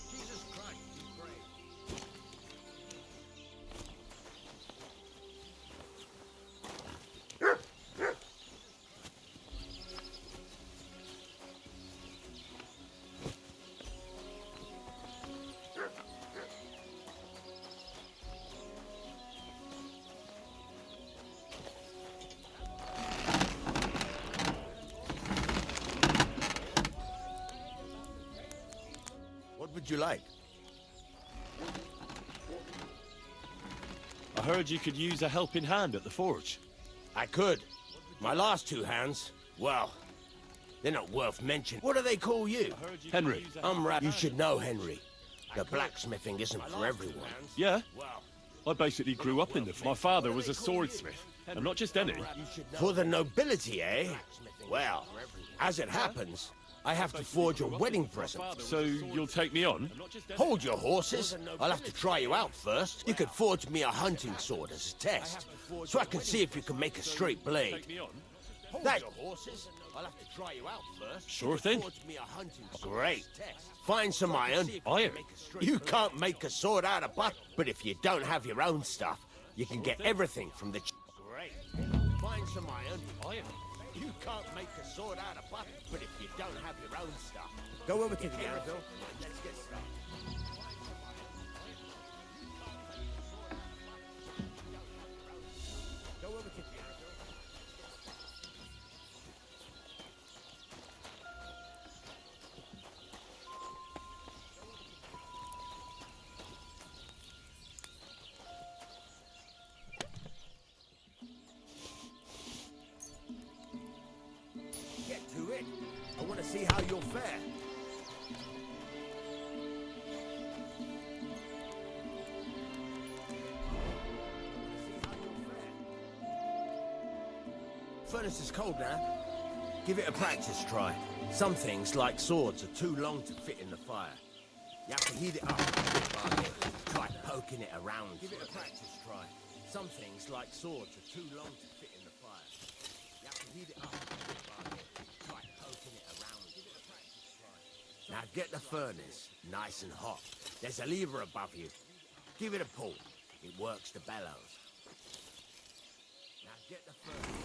Jesus Christ be praised. What would you like? I heard you could use a helping hand at the forge. I could. My last two hands, well, they're not worth mentioning. What do they call you? Henry. You should know, Henry. The blacksmithing isn't for everyone. Yeah? I basically grew up in the... My father was a swordsmith, and not just any. For the nobility, eh? Well, as it happens, I have to forge a wedding present. So you'll take me on? Hold your horses. I'll have to try you out first. You could forge me a hunting sword as a test, so I can see if you can make a straight blade. Hold your horses. I'll have to try you out first. Sure thing. Forge me a hunting sword. Great. Find some iron. Iron? You can't make a sword out of butter, but if you don't have your own stuff, you can get everything from the... Great. Find some iron. Iron? You can't make a sword out of butter, but if you don't have your own stuff, go over to the anvil and let's get started. Go over to the anvil. Get to it. I want to see how you'll fare. Furnace is cold now. Give it a practice try. Some things, like swords, are too long to fit in the fire. You have to heat it up bit by bit. Try poking it around. Give it a practice try. Some things, like swords, are too long to fit in the fire. You have to heat it up bit by bit. Try poking it around. Give it a practice try. Now get the furnace nice and hot. There's a lever above you. Give it a pull. It works the bellows. Now get the furnace.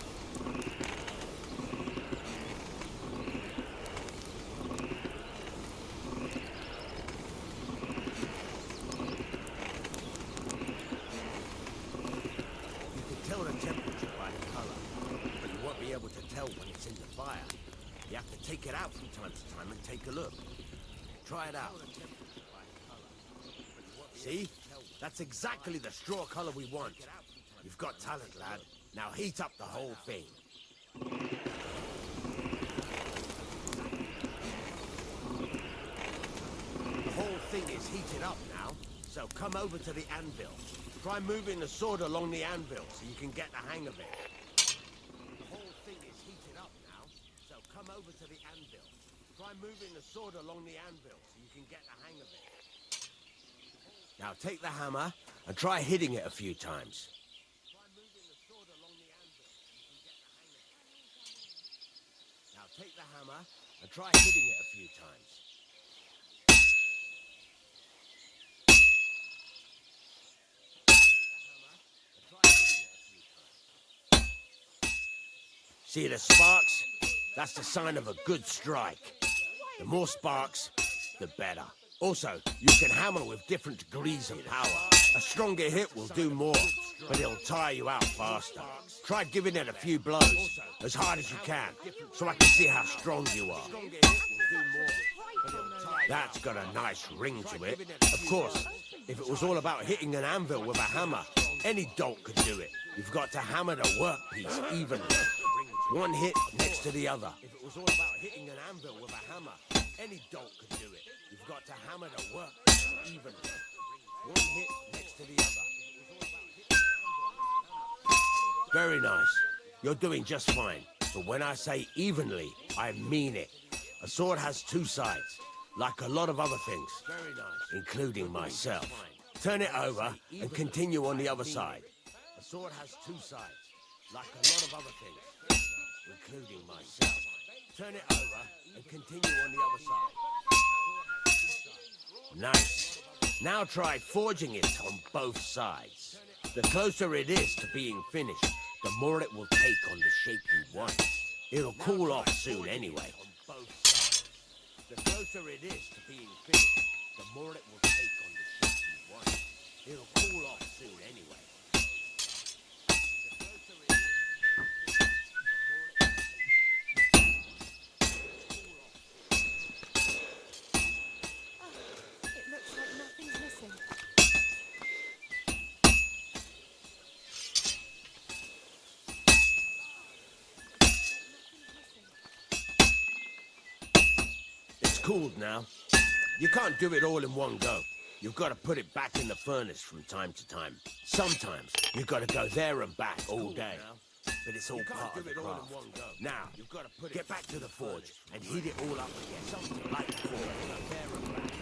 Tell the temperature by the color, but you won't be able to tell when it's in the fire. You have to take it out from time to time and take a look. Try it out. See? That's exactly the straw color we want. You've got talent, lad. Now heat up the whole thing. The whole thing is heated up now, so come over to the anvil. Try moving the sword along the anvil so you can get the hang of it. The whole thing is heated up now, so come over to the anvil. Try moving the sword along the anvil so you can get the hang of it. Now take the hammer and try hitting it a few times. Try moving the sword along the anvil so you can get the hang of it. Now take the hammer and try hitting it a few times. See the sparks? That's the sign of a good strike. The more sparks, the better. Also, you can hammer with different degrees of power. A stronger hit will do more, but it'll tire you out faster. Try giving it a few blows, as hard as you can, so I can see how strong you are. That's got a nice ring to it. Of course, if it was all about hitting an anvil with a hammer, any dolt could do it. You've got to hammer the workpiece evenly. One hit next to the other. If it was all about hitting an anvil with a hammer, any dolt could do it. You've got to hammer the workpiece evenly. One hit next to the other. Very nice. You're doing just fine. But when I say evenly, I mean it. A sword has two sides, like a lot of other things, including myself. Turn it over and continue on the other side. A sword has two sides, like a lot of other things, including myself. Turn it over and continue on the other side. Nice. Now try forging it on both sides. The closer it is to being finished, the more it will take on the shape you want. It'll cool off soon anyway. The closer it is to being finished, the more it will take on the shape you want. It'll cool off soon anyway. It looks like nothing's missing. It's cooled now. You can't do it all in one go. You've got to put it back in the furnace from time to time. Sometimes you've got to go there and back all day. But it's all part of the craft. Now, you've got to get back to the forge and heat it all up again. Something like before. Go there and back.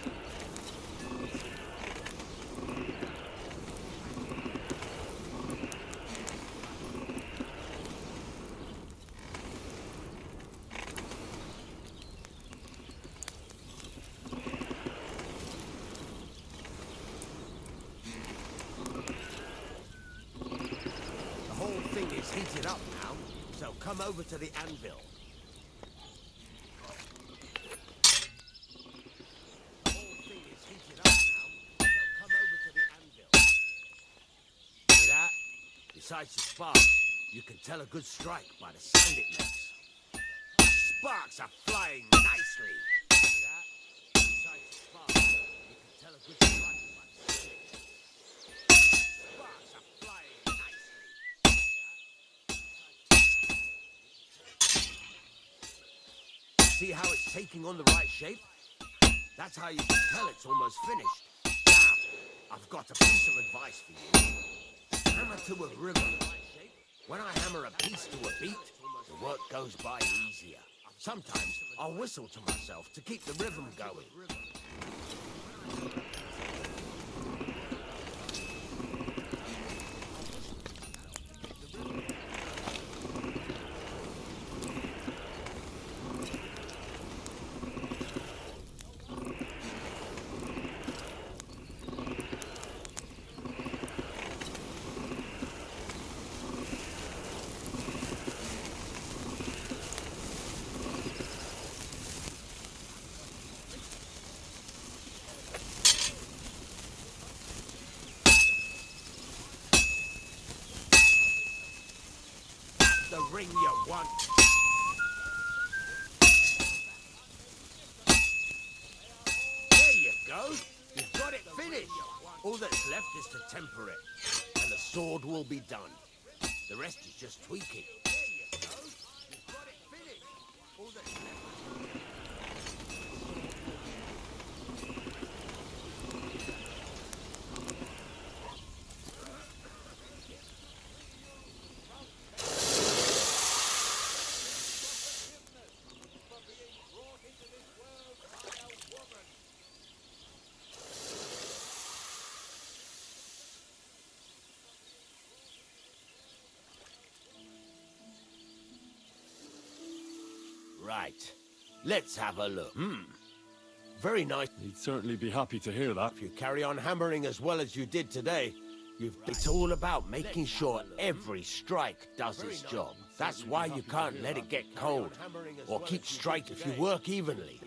It's heated up now, so come over to the anvil. The whole thing is heated up now, so come over to the anvil. See that? Besides the sparks, you can tell a good strike by the sound it makes. The sparks are flying nicely. See that? Besides the sparks, you can tell a good strike by the sound it makes. Sparks are flying nicely. See how it's taking on the right shape? That's how you can tell it's almost finished. Now, I've got a piece of advice for you. Hammer to a rhythm. When I hammer a piece to a beat, the work goes by easier. Sometimes I'll whistle to myself to keep the rhythm going. The ring you want. There you go. You've got it finished. All that's left is to temper it, and the sword will be done. The rest is just tweaking. There you go. You've got it finished. All that's left. Right. Let's have a look. Very nice. He'd certainly be happy to hear that. If you carry on hammering as well as you did today, it's all about making sure every strike does its job. That's why you can't let it get cold, or keep striking if you work evenly.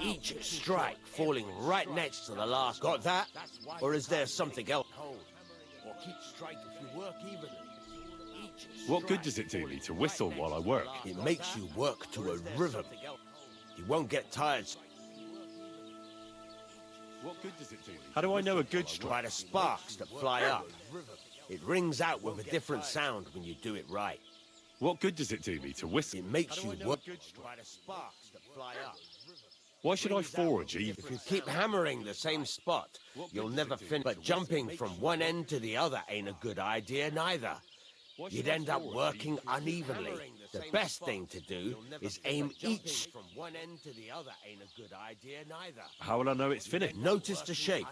Each strike falling right next to the last. Got that? Or is there something else? Or keep striking if you work evenly. What good does it do me to whistle while I work? It makes you work to a rhythm. You won't get tired. What good does it do me? How do I know a good strike? By the sparks that fly up. It rings out with a different sound when you do it right. What good does it do me to whistle? It makes you work by the sparks that fly up. Why should I forge even? If you keep hammering the same spot, you'll never finish. But jumping from one end to the other ain't a good idea neither. You'd end up working unevenly. The best thing to do is aim each from one end to the other ain't a good idea neither. How will I know it's finished? Notice the shape.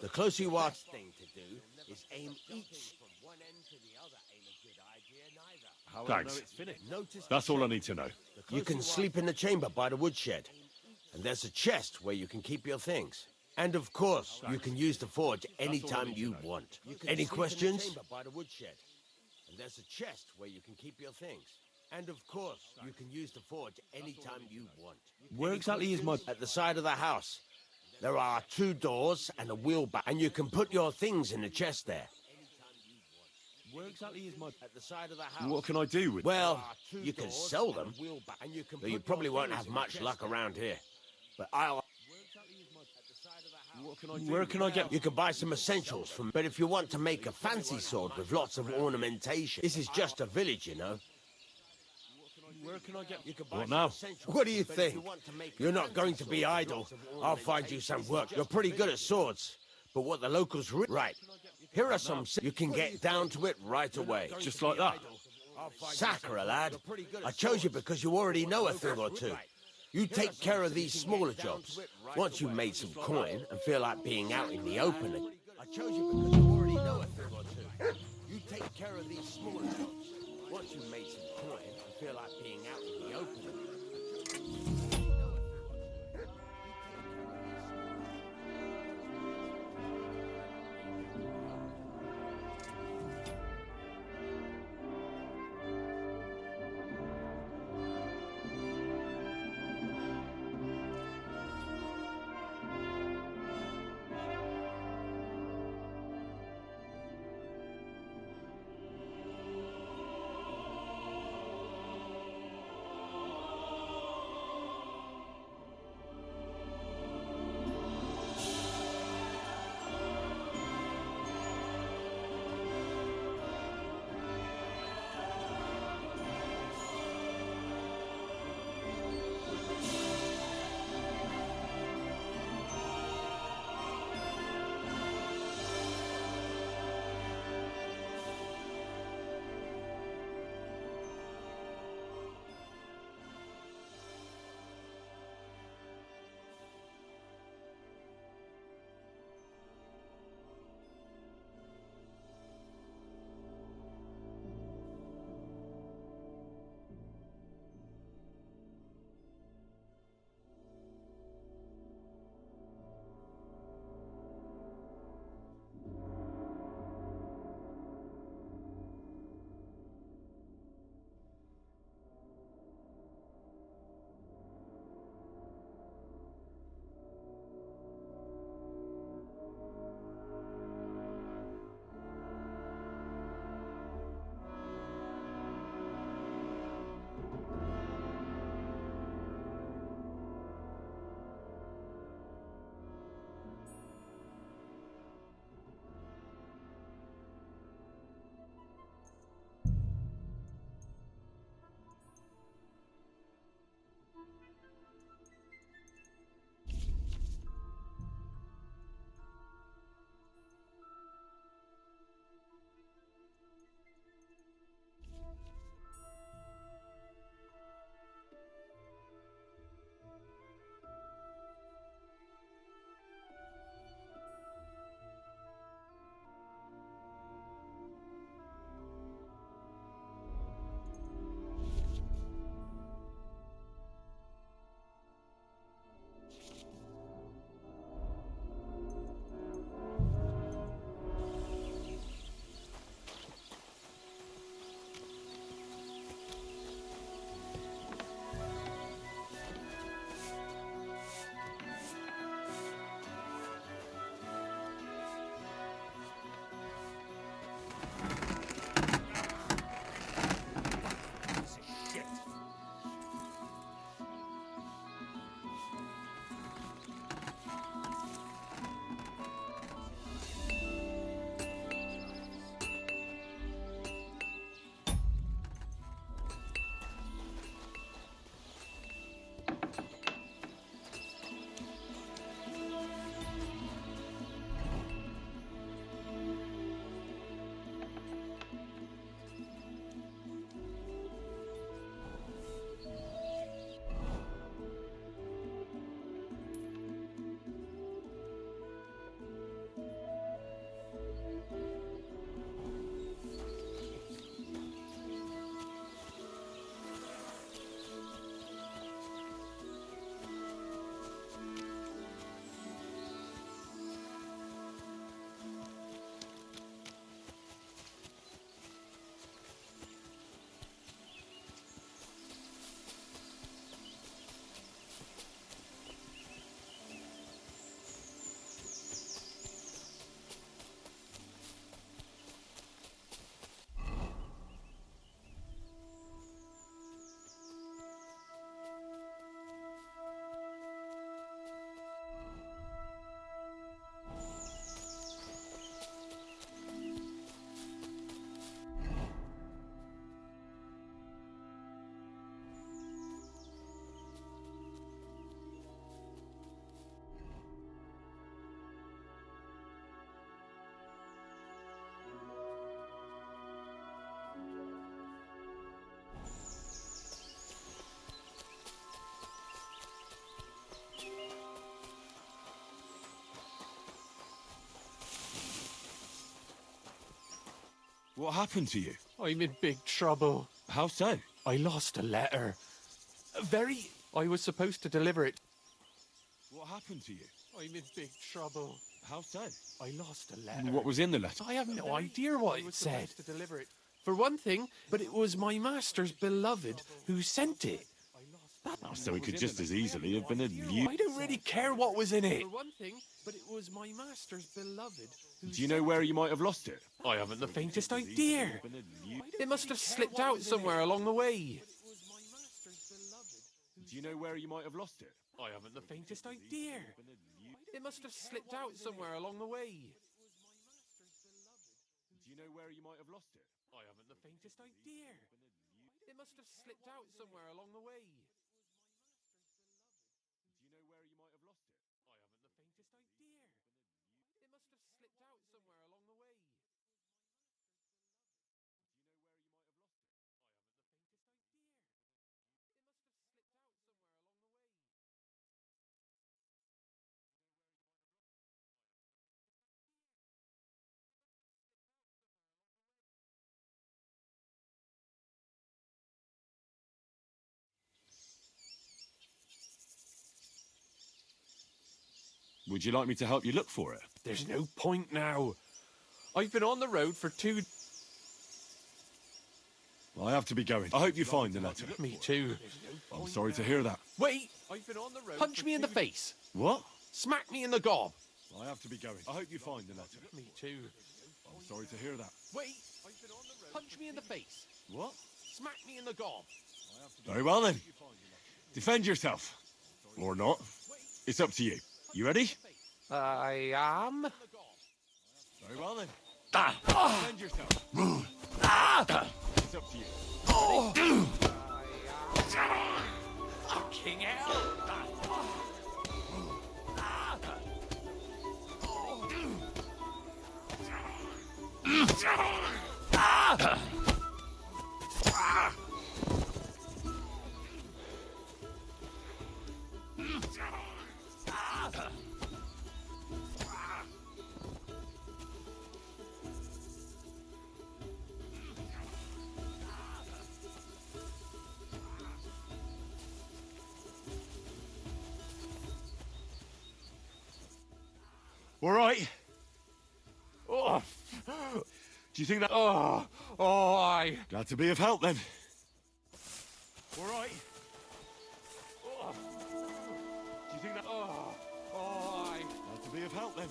The closer you are, thing to do is aim each from one end to the other ain't a good idea neither. Thanks. That's all I need to know. You can sleep in the chamber by the woodshed. And there's a chest where you can keep your things. And of course, you can use the forge anytime you want. Any questions? And there's a chest where you can keep your things. And of course, you can use the forge anytime you want. Where exactly is my... At the side of the house. There are 2 doors and a wheelbarrow, and you can put your things in the chest there. Where exactly is my... At the side of the house. What can I do with... Well, you can sell them, though you probably won't have much luck around here. But I'll... Where can I get... You can buy some essentials from... But if you want to make a fancy sword with lots of ornamentation, this is just a village, you know. Where can I get... What now? What do you think? You're not going to be idle. I'll find you some work. You're pretty good at swords. But what the locals... Right. Here are some... You can get down to it right away. Just like that? Sakura, lad. I chose you because you already know a thing or two. You take care of these smaller jobs. Once you've made some coin and feel like being out in the open... I chose you because you already know a thing or two. You take care of these smaller jobs. Once you've made some coin and feel like being out in the open... What happened to you? I'm in big trouble. How so? I lost a letter. I was supposed to deliver it. What happened to you? I'm in big trouble. How so? I lost a letter. What was in the letter? I have no idea what it said. To deliver it. For one thing, but it was my master's beloved who sent it. Oh, so it could just as easily have been a view. I don't really care what was in it. For one thing, but it was my master's beloved who Do you know where you might have lost it? I haven't the faintest idea. It must have slipped out somewhere along the way. Do you know where you might have lost it? I haven't the faintest idea. It must have slipped out somewhere along the way. Do you know where you might have lost it? I haven't the faintest idea. It must have slipped out somewhere along the way. Do you know where you might have lost it? I haven't the faintest idea. It must have slipped out somewhere along the way. Would you like me to help you look for it? There's no point now. I've been on the road for 2... I have to be going. I hope you find the letter. Me too. I'm sorry to hear that. Wait! I've been on the road. Punch me in the face. What? Smack me in the gob. I have to be going. I hope you find the letter. Me too. I'm sorry to hear that. Wait! I've been on the road. Punch me in the face. What? Smack me in the gob. Very well then. Defend yourself. Or not. It's up to you. You ready? I am. Very well then. Defend yourself. It's up to you. Fucking hell! All right. Oh. Do you think that... Oh, I... Glad to be of help then. All right. Oh. Do you think that... Oh, I... Glad to be of help then.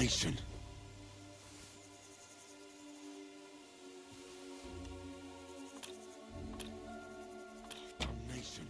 Damnation! Damnation!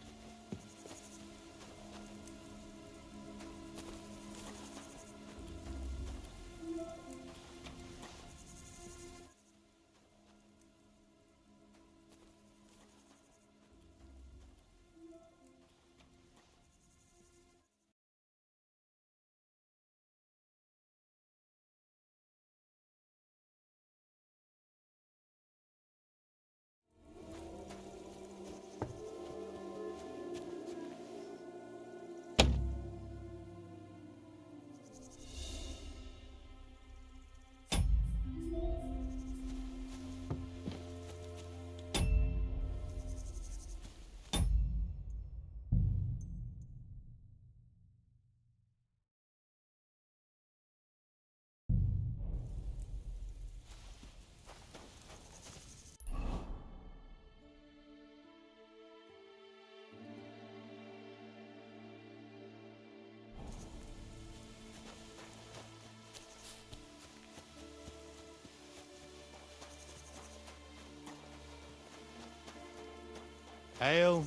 Hail.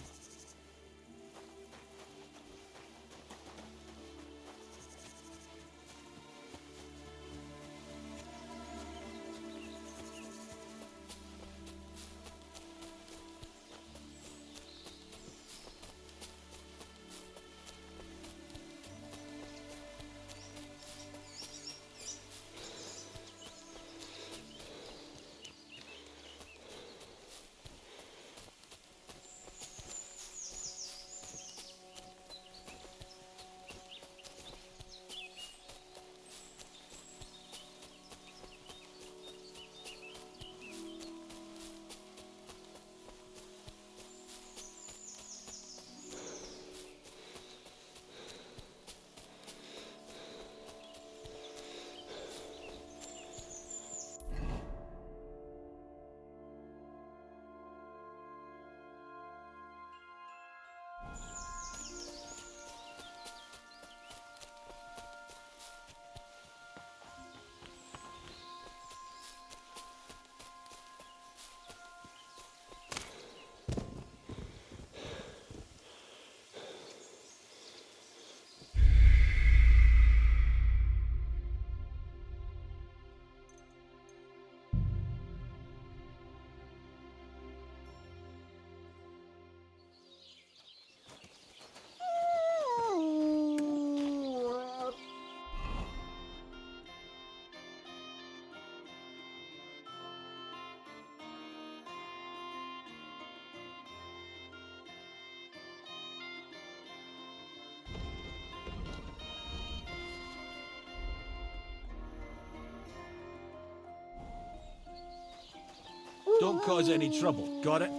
Don't cause any trouble, got it?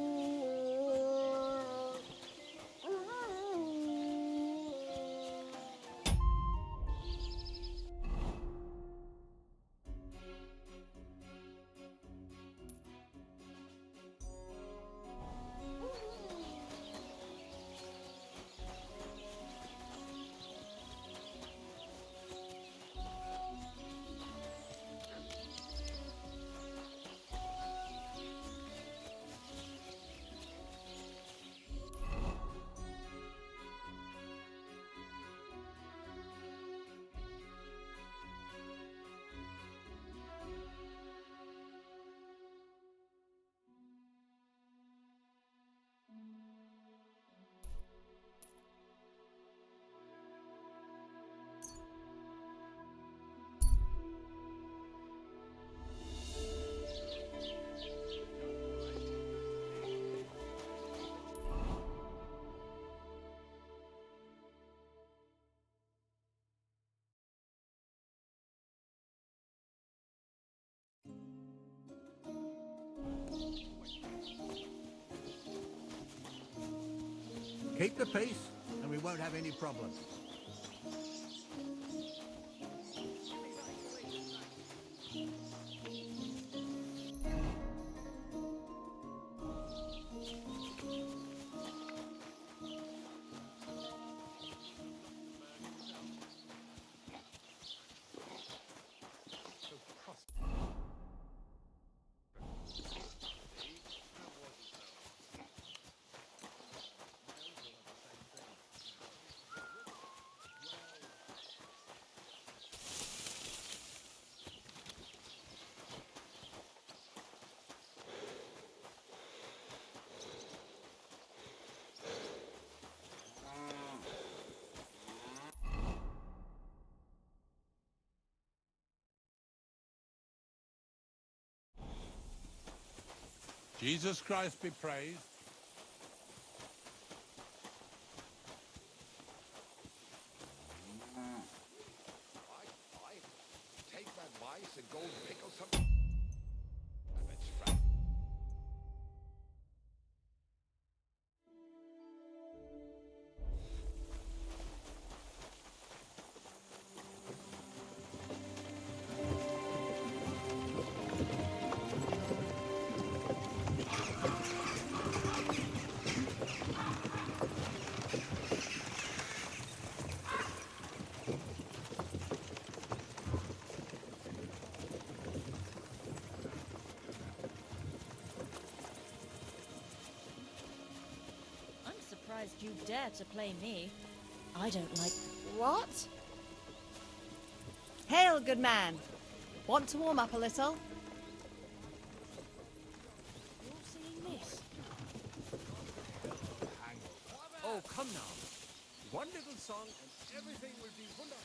Keep the peace, and we won't have any problems. Jesus Christ be praised. Take my advice and go and pickle some. I'm surprised you dare to play me. I don't like... What? Hail, good man. Want to warm up a little? You're singing this? Oh, come now. One little song and everything will be wonderful.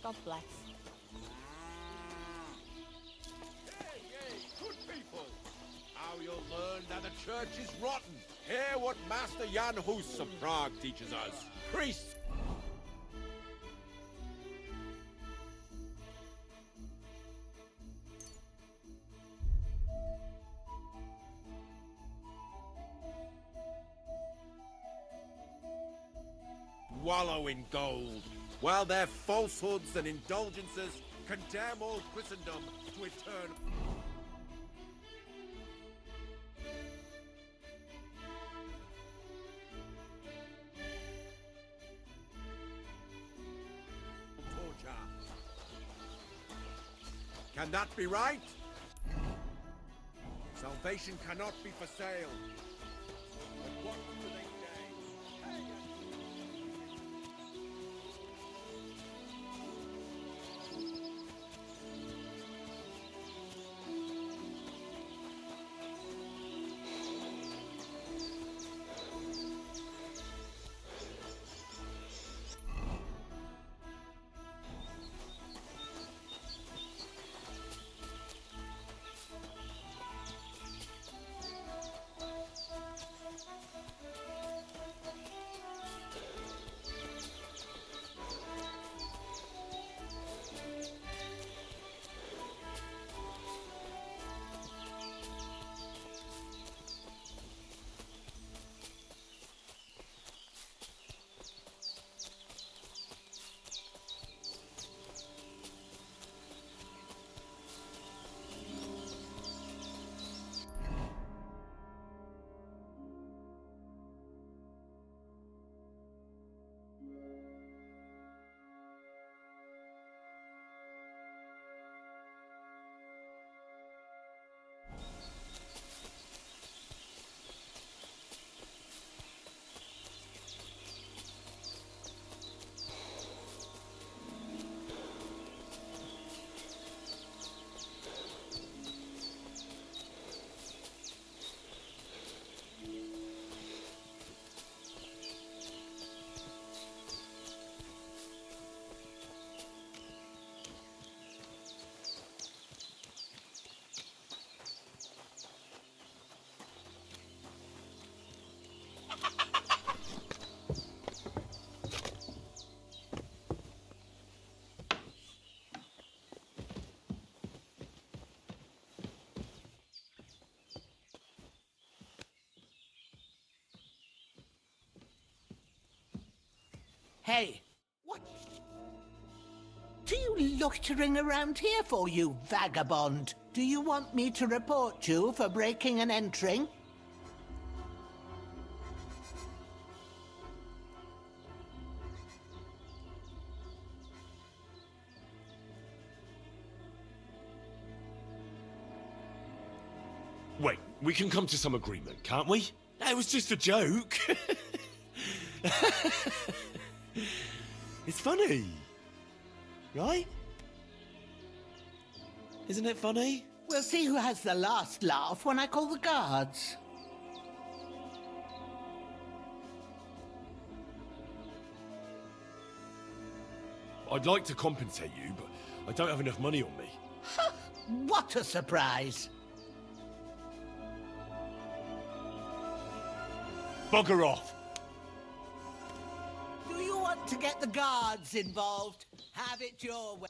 God bless. Hey, good people. Now you'll learn that the church is rotten. Hear what Master Jan Hus of Prague teaches us. Priests. Wallow in gold, while their falsehoods and indulgences condemn all Christendom to eternal... torture. Can that be right? Salvation cannot be for sale. But what do they say? Hey, what do you loitering around here for, you vagabond? Do you want me to report you for breaking and entering? Wait, we can come to some agreement, can't we? That was just a joke. It's funny. Right? Isn't it funny? We'll see who has the last laugh when I call the guards. I'd like to compensate you, but I don't have enough money on me. What a surprise! Bugger off! Do you want to get the guards involved? Have it your way.